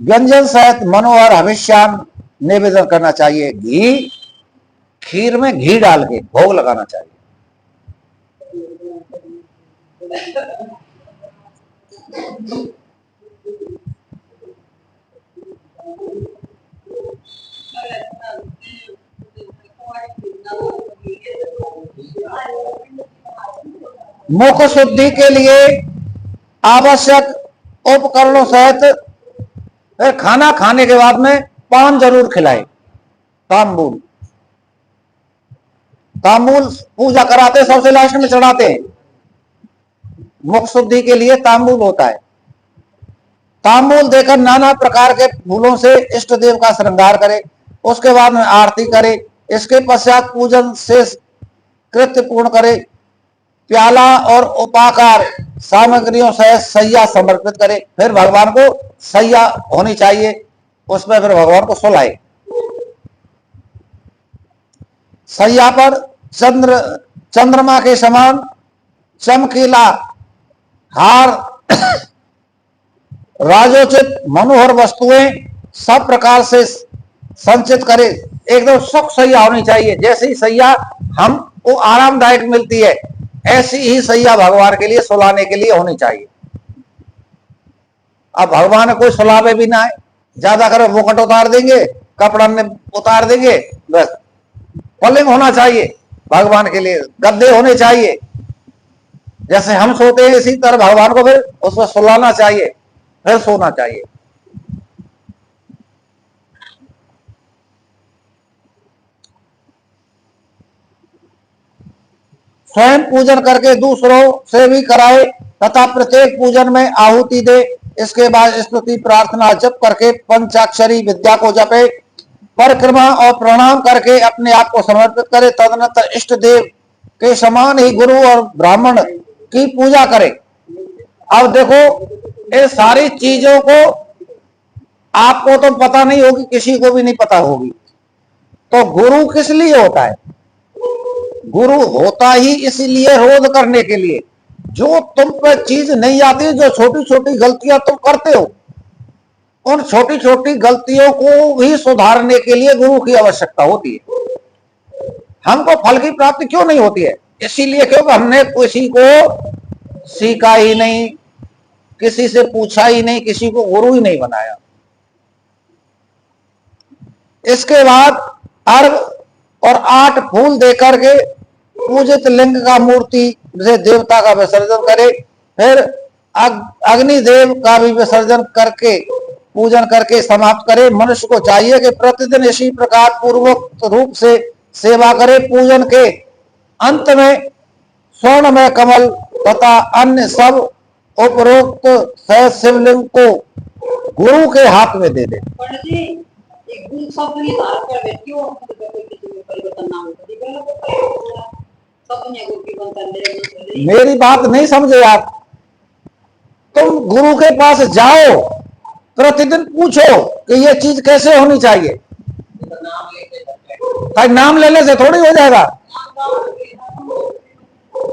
व्यंजन सहित मनोहर हविष्यान निवेदन करना चाहिए। घी, खीर में घी डाल के भोग लगाना चाहिए। मुख शुद्धि के लिए आवश्यक उपकरणों सहित फिर खाना खाने के बाद में पान जरूर खिलाए। तांबूल, तांबूल पूजा कराते सबसे लास्ट में चढ़ाते हैं। मुख शुद्धि के लिए तांबूल होता है। तांबूल देकर नाना प्रकार के फूलों से इष्ट देव का श्रृंगार करे। उसके बाद में आरती करे। इसके पश्चात पूजन से कृत्य पूर्ण करे। प्याला और उपाकार सामग्रियों से सैया समर्पित करे। फिर भगवान को सैया होनी चाहिए, उसमें फिर भगवान को सुलाए। सैया पर चंद्रमा के समान चमकीला हार, राजोचित मनोहर वस्तुएं सब प्रकार से संचित करे। एकदम सुख सैया होनी चाहिए। जैसे ही सैया हमको आरामदायक मिलती है, ऐसी ही सैया भगवान के लिए सुलाने के लिए होनी चाहिए। अब भगवान कोई सुलावे भी ना है, ज्यादा करो मुकुट उतार देंगे, कपड़ा में उतार देंगे, बस पलंग होना चाहिए भगवान के लिए, गद्दे होने चाहिए, जैसे हम सोते हैं इसी तरह भगवान को फिर उसमें सुलाना चाहिए, फिर सोना चाहिए। स्वयं पूजन करके दूसरों से भी कराए तथा प्रत्येक पूजन में आहुति दे। इसके बाद स्तुति प्रार्थना जप करके पंचाक्षरी विद्या को जपे, परिक्रमा और प्रणाम करके अपने आप को समर्पित करे। तदनंतर इष्ट देव के समान ही गुरु और ब्राह्मण की पूजा करे। अब देखो, ये सारी चीजों को आपको तो पता नहीं होगी, किसी को भी नहीं पता होगी। तो गुरु किस लिए होता है? गुरु होता ही इसलिए रोध करने के लिए। जो तुम पर चीज नहीं आती, जो छोटी छोटी गलतियां तुम करते हो, उन छोटी छोटी गलतियों को भी सुधारने के लिए गुरु की आवश्यकता होती है। हमको फल की प्राप्ति क्यों नहीं होती है? इसीलिए क्योंकि हमने किसी को सीखा ही नहीं, किसी से पूछा ही नहीं, किसी को गुरु ही नहीं बनाया। इसके बाद अर्घ और 8 फूल देकर के पूजित लिंग का मूर्ति से देवता का विसर्जन करे। फिर अग्निदेव का भी विसर्जन करके पूजन करके समाप्त करे। मनुष्य को चाहिए कि प्रतिदिन इसी प्रकार पूर्वोक्त रूप से सेवा करे। पूजन के अंत में स्वर्ण में कमल तथा अन्य सब उपरोक्त शिवलिंग को गुरु के हाथ में दे दे। मेरी बात नहीं समझे आप? तुम गुरु के पास जाओ, प्रतिदिन पूछो कि ये चीज कैसे होनी चाहिए। नाम लेने से थोड़ी हो जाएगा।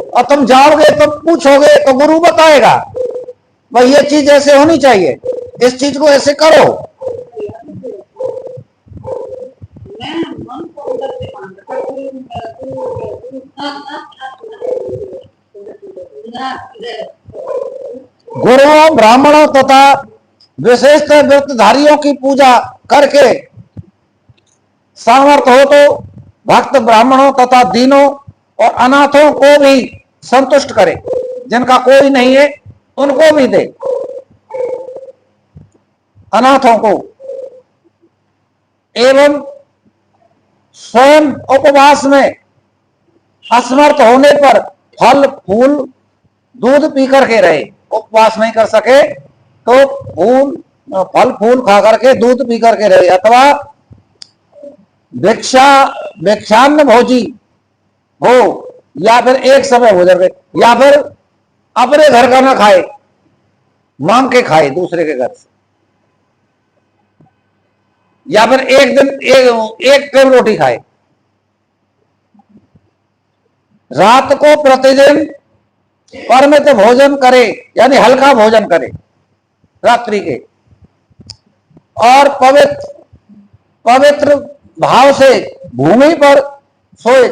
और तुम जाओगे, तुम पूछोगे तो गुरु बताएगा भाई ये चीज ऐसे होनी चाहिए, इस चीज को ऐसे करो। गुरुओं, ब्राह्मणों तथा विशेषतः व्रतधारियों की पूजा करके सामर्थ्य हो तो भक्त ब्राह्मणों तथा दीनों और अनाथों को भी संतुष्ट करे। जिनका कोई नहीं है उनको भी दे, अनाथों को। एवं स्वयं उपवास में असमर्थ होने पर फल फूल दूध पी करके रहे। उपवास नहीं कर सके तो फल फूल खा करके दूध पी करके रहे, अथवा भिक्षान्न भोजी हो, या फिर एक समय भोजन करे, या फिर अपने घर का ना खाए, मांग के खाए दूसरे के घर से, या फिर एक दिन एक टाइम रोटी खाए। रात को प्रतिदिन परिमित भोजन करे, यानी हल्का भोजन करे रात्रि के, और पवित्र भाव से भूमि पर सोए,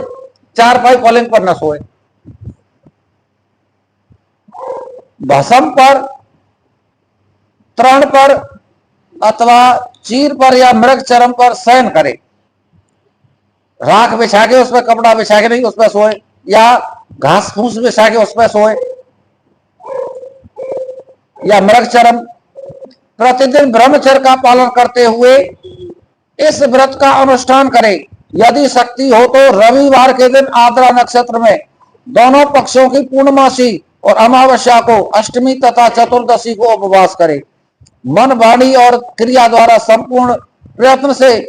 चारपाई पलंग पर न सोए। भस्म पर, तृण पर अथवा चीर पर या मृग चरम पर शयन करे। राख बिछा के उस पर कपड़ा बिछा के नहीं उस पर सोए, या घास फूस बिछा के उस पर सोए, या मृग चरम। प्रतिदिन ब्रह्मचर्य का पालन करते हुए इस व्रत का अनुष्ठान करे। यदि शक्ति हो तो रविवार के दिन आद्रा नक्षत्र में दोनों पक्षों की पूर्णमासी और अमावस्या को, अष्टमी तथा चतुर्दशी को उपवास करे। मन, वाणी और क्रिया द्वारा संपूर्ण प्रयत्न से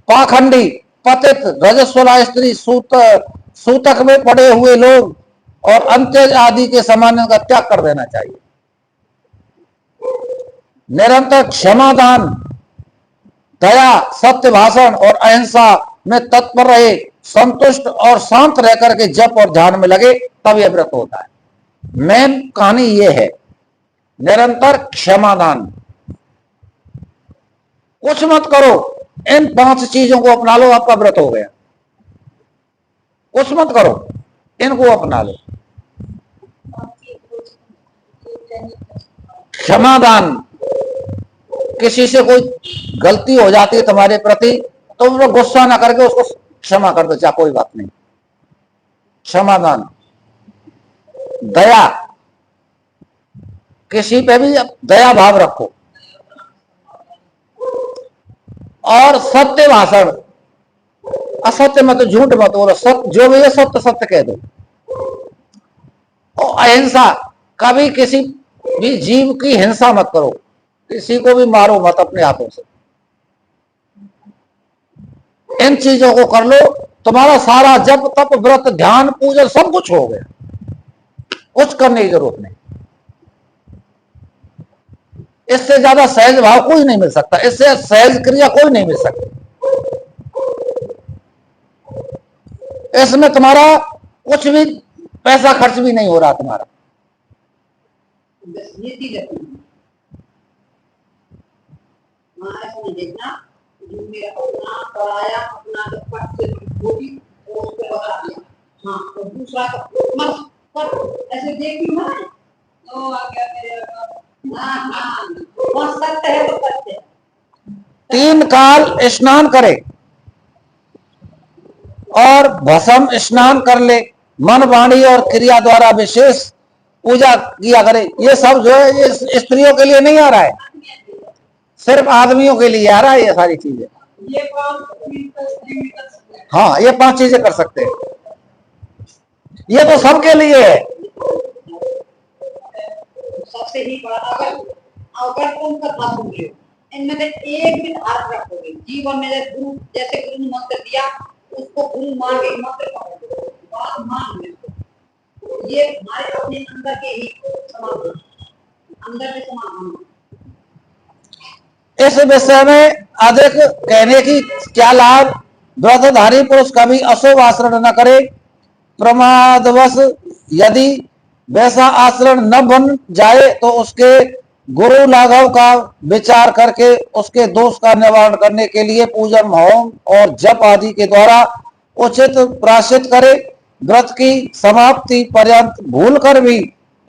पाखंडी, पतित, रजस्वला स्त्री, सूतक में पड़े हुए लोग और अंत्यज आदि के सामान्य का त्याग कर देना चाहिए। निरंतर क्षमादान, दया, सत्य भाषण और अहिंसा में तत्पर रहे। संतुष्ट और शांत रह करके जप और ध्यान में लगे, तब यह व्रत होता है। मेन कहानी यह है, निरंतर क्षमादान। कुछ मत करो, इन 5 चीजों को अपना लो, आपका व्रत हो गया। कुछ मत करो, इनको अपना लो। क्षमादान, किसी से कोई गलती हो जाती है तुम्हारे प्रति, तो वो गुस्सा ना करके उसको क्षमा कर दो, चाहे कोई बात नहीं। क्षमादान। दया, किसी पे भी दया भाव रखो और सत्य भाषण, असत्य मत, झूठ मत बोलो, सत्य जो भी है सत्य सत्य कह दो। और अहिंसा, कभी किसी भी जीव की हिंसा मत करो, किसी को भी मारो मत अपने हाथों से। इन चीजों को कर लो, तुम्हारा सारा जप तप व्रत ध्यान पूजन सब कुछ हो गया, कुछ करने की जरूरत नहीं। इससे ज्यादा सहज भाव कोई नहीं मिल सकता, इससे सहज क्रिया कोई नहीं मिल सकती। इसमें तुम्हारा कुछ भी पैसा खर्च भी नहीं हो रहा तुम्हारा। बस ये चीज रखनी है। देखना जो मेरा अपना पढ़ाया अपना पट से वो भी उसको बता दिया। हाँ तो दूसरा मत पर ऐसे देखी ना तो आ गया मेरे। हाँ और सत्य है तो सत्य। 3 काल स्नान करे और भस्म स्नान कर ले, मन वाणी और क्रिया द्वारा विशेष पूजा किया करे। ये सब जो है ये स्त्रियों के लिए नहीं आ रहा है, सिर्फ आदमियों के लिए आ रहा है ये सारी चीजें। ये हाँ ये 5 चीजें कर सकते हैं, ये तो सबके लिए है। सबसे ही बड़ा अगर तुम कथा सुन रहे हो इनमें से एक भी धारण रखोगे जीवन में, जैसे गुरु ने मंत्र दिया उसको गुरु मान के मंत्र पढ़ो, बात मान लो। ये हमारे अपने अंदर के ही समाधान, अंदर के समाधान। इस विषय में अधिक कहने की क्या लाभ। व्रतधारी पुरुष कभी अशुभ आचरण न करे, प्रमादवश यदि वैसा आचरण न बन जाए तो उसके गुरु लाघव का विचार करके उसके दोष का निवारण करने के लिए पूजन होम और जप आदि के द्वारा उचित प्रायश्चित करे। व्रत की समाप्ति पर्यंत भूल कर भी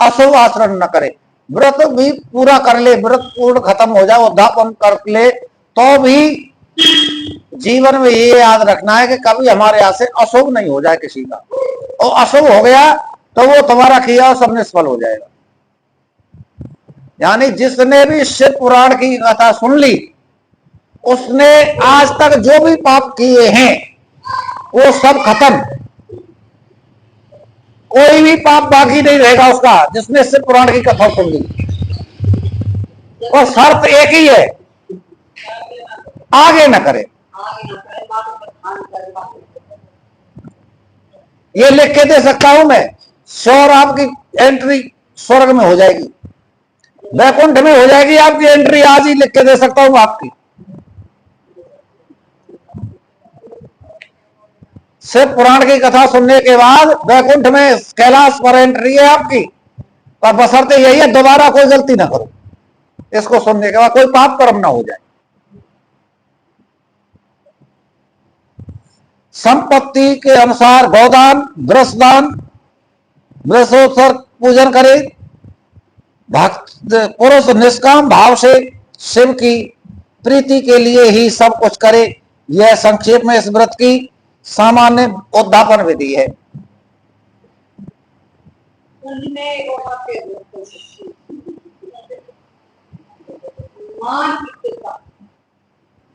अशुभ आचरण न करे। व्रत भी पूरा कर ले, व्रत पूर्ण खत्म हो जाए, उद्यापन कर ले, तो भी जीवन में ये याद रखना है कि कभी हमारे यहाँ से अशुभ नहीं हो जाए किसी का, और अशुभ हो गया तो वो तुम्हारा किया सब निष्फल हो जाएगा। यानी जिसने भी शिव पुराण की कथा सुन ली उसने आज तक जो भी पाप किए हैं वो सब खत्म, कोई भी पाप बाकी नहीं रहेगा उसका जिसने शिव पुराण की कथा सुन ली। और शर्त एक ही है, आगे न करे। ये लिख के दे सकता हूं मैं, श्योर आपकी एंट्री स्वर्ग में हो जाएगी, वैकुंठ में हो जाएगी आपकी एंट्री, आज ही लिख के दे सकता हूं आपकी। शिव पुराण की कथा सुनने के बाद वैकुंठ में कैलाश पर एंट्री है आपकी, पर बशर्ते यही है दोबारा कोई गलती ना करो, इसको सुनने के बाद कोई पाप कर्म ना हो जाए। संपत्ति के अनुसार गौदान, वृषदान, वृषोत्सव पूजन करे। भक्त पुरुष निष्काम भाव से शिव की प्रीति के लिए ही सब कुछ करे। यह संक्षेप में इस व्रत की सामान्य उद्यापन विधि है।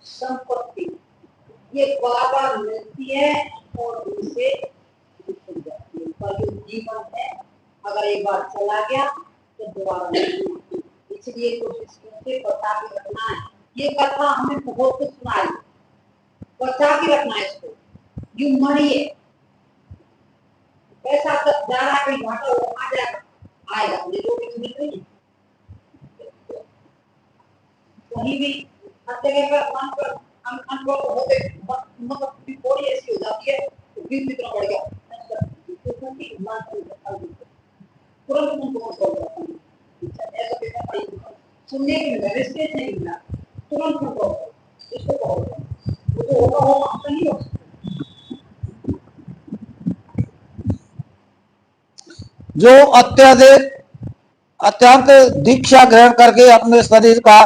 संपत्ति ये बार मिलती है और उनसे जो जीवन है अगर एक बार चला गया तो दोबारा नहीं, इसलिए कोशिश करके बचा के रखना है। ये कथा हमें बहुत कुछ सुनाई, बचा के रखना है इसको। यू मरिए पैसा सब जा रहा कहीं घाटा वो आ जाएगा, आएगा मुझे जो भी मिल रही कहीं भी हर जगह पर मन पर अनपढ़ होते मतलब थोड़ी ऐसी हो जाती है तो फिर कितना बढ़ गया तुरंत उनको ऐसा देखा सुनने के मिला, रिश्ते नहीं मिला, तुरंत उनको इसको तो होगा होगा नहीं हो। जो अत्यंत दीक्षा ग्रहण करके अपने शरीर का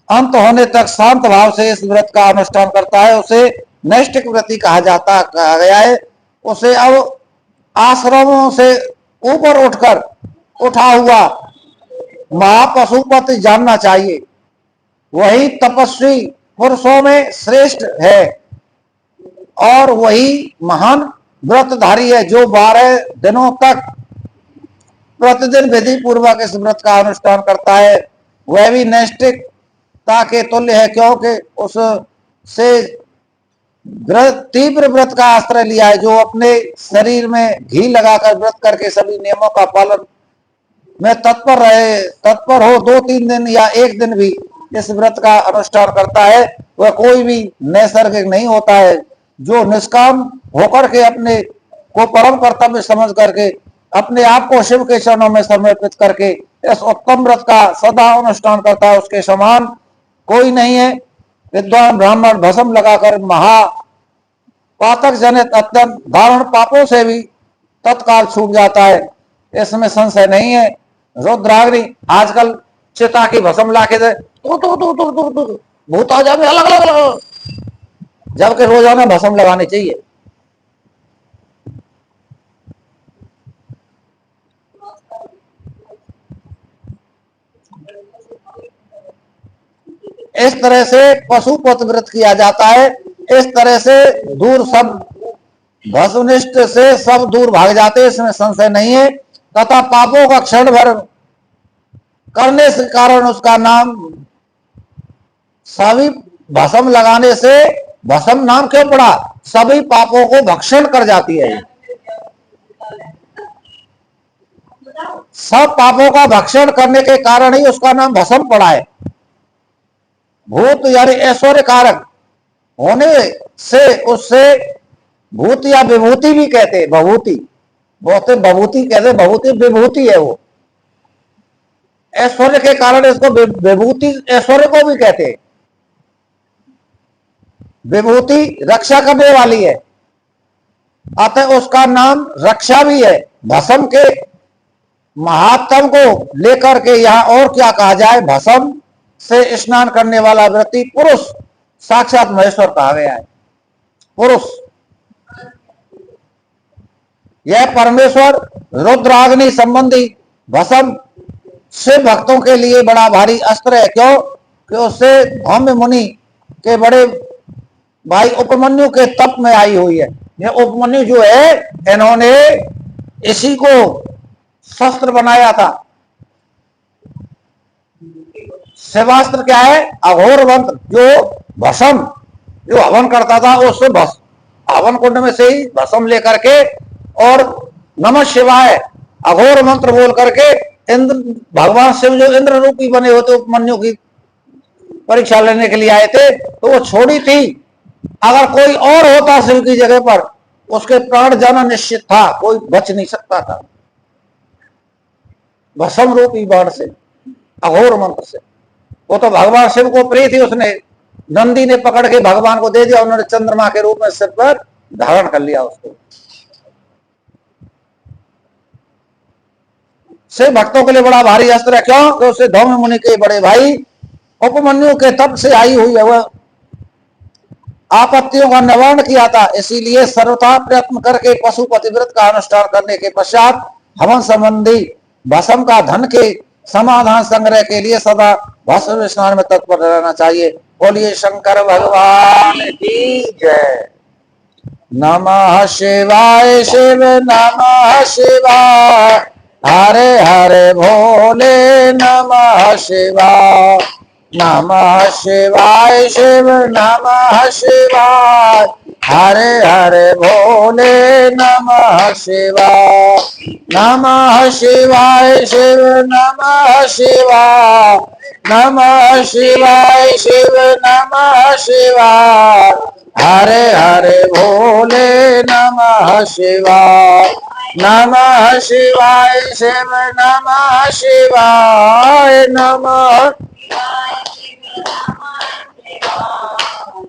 अंत होने तक शांत भाव से इस व्रत का अनुष्ठान करता है उसे नैष्ठिक व्रती कहा गया है। उसे अब आश्रमों से ऊपर उठकर उठा हुआ महापशुपति जानना चाहिए। वही तपस्वी पुरुषों में श्रेष्ठ है और वही महान व्रतधारी है जो 12 दिनों तक प्रतिदिन विधि पूर्वक इस व्रत का अनुष्ठान करता है। वह भी नैष्ठिकता के तुल्य है, क्योंकि उससे तीव्र व्रत का आश्रय लिया है, जो अपने शरीर में घी लगाकर व्रत करके सभी नियमों का पालन में तत्पर हो 2-3 दिन या 1 दिन भी इस व्रत का अनुष्ठान करता है, वह कोई भी नैसर्गिक नहीं होता है। जो निष्काम होकर के अपने को परम कर्तव्य समझ करके अपने आप को शिव के चरणों में समर्पित करके इस उत्तम व्रत का सदा अनुष्ठान करता है, उसके समान कोई नहीं है। विद्वान ब्राह्मण भस्म लगाकर महापातक जनित अत्यंत दारुण पापों से भी तत्काल छूट जाता है, इसमें संशय नहीं है। रुद्राग्नि आजकल चिता की भस्म लाके दे तो भूत आ जाए अलग अलग, जबकि रोजाना भस्म लगानी चाहिए। इस तरह से पशुपत व्रत किया जाता है। इस तरह से दूर सब भस्मनिष्ठ से सब दूर भाग जाते हैं, इसमें संशय नहीं है। तथा पापों का क्षण भर करने के कारण उसका नाम, सभी भस्म लगाने से भस्म नाम क्यों पड़ा? सभी पापों को भक्षण कर जाती है। सब पापों का भक्षण करने के कारण ही उसका नाम भस्म पड़ा है। भूत यानी ऐश्वर्य कारक होने से उससे भूत या विभूति भी कहते, भभूति बोलते, भभूति कहते, भभूति विभूति है। वो ऐश्वर्य के कारण इसको विभूति ऐश्वर्य को भी कहते। विभूति रक्षा करने वाली है, अतः उसका नाम रक्षा भी है। भस्म के महात्म को लेकर के यहाँ और क्या कहा जाए, भस्म से स्नान करने वाला व्यक्ति पुरुष साक्षात महेश्वर कहा गया है। पुरुष यह परमेश्वर रुद्राग्नि संबंधी भस्म शिव भक्तों के लिए बड़ा भारी अस्त्र है। क्यों कि उससे धौम्य मुनि के बड़े भाई उपमन्यु के तप में आई हुई है। यह उपमन्यु जो है, इन्होंने इसी को शस्त्र बनाया था। शिवास्त्र क्या है? अघोर मंत्र, जो भस्म जो हवन करता था उससे हवन कुंड में से ही भस्म लेकर के और नमः शिवाय अघोर मंत्र बोल करके इंद्र भगवान शिव जो इंद्र रूपी बने होते उपमन्यु की परीक्षा लेने के लिए आए थे, तो वो छोड़ी थी। अगर कोई और होता शिव की जगह पर, उसके प्राण जाना निश्चित था, कोई बच नहीं सकता था भस्म रूपी बाण से, अघोर मंत्र से। वो तो भगवान शिव को प्रिय थी, उसने नंदी ने पकड़ के भगवान को दे दिया, उन्होंने चंद्रमा के रूप में सिर पर धारण कर लिया उसको। शिव भक्तों के लिए बड़ा भारी अस्त्र है। क्यों कि उससे धौम्य मुनि के बड़े भाई उपमन्यु के तप से आई हुई है, वह आपत्तियों का निवारण किया था। इसीलिए सर्वथा प्रयत्न करके पशुपति व्रत का अनुष्ठान करने के पश्चात हवन संबंधी भस्म का धन के समाधान संग्रह के लिए सदा भस्म स्नान में तत्पर रहना चाहिए। बोलिए शंकर भगवान की जय। नमः शिवाय शिव नमः शिवाय, हरे हरे भोले नमः शिवाय। नमः शिवाय शिव नमः शिवाय, हरे हरे भोले नमः शिवाय। नमः शिवाय शिव नमः शिवाय, नमः शिवाय शिव नमः शिवाय, हरे हरे भोले नमः शिवाय। नमः शिवाय शिव नमः शिवाय, नमः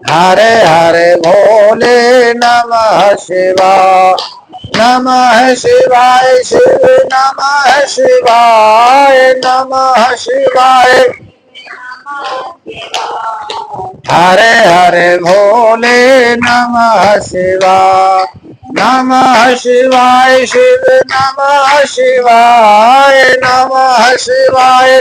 हरे हरे भोले नमः शिवाय। नमः शिवाय शिव नमः शिवाय, नमः शिवाय हरे हरे भोले नमः शिवाय। नमः शिवाय शिव नमः शिवाय, नमः नमः शिवाय।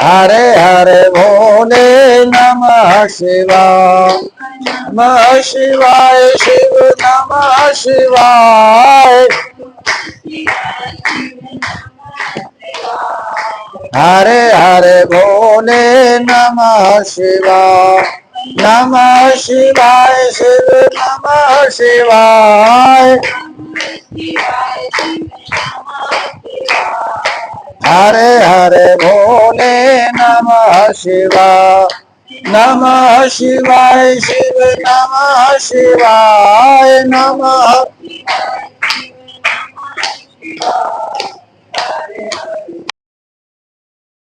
हरे हरे भोले नमः शिवाय। नमः शिवाय शिव नमः शिवाय। हरे हरे भोले नमः शिवाय। नमः शिवाय शिव नमः शिवाय। हरे हरे भोले नमः शिवाय। नमः शिवाय शिव नमः शिवाय। नमः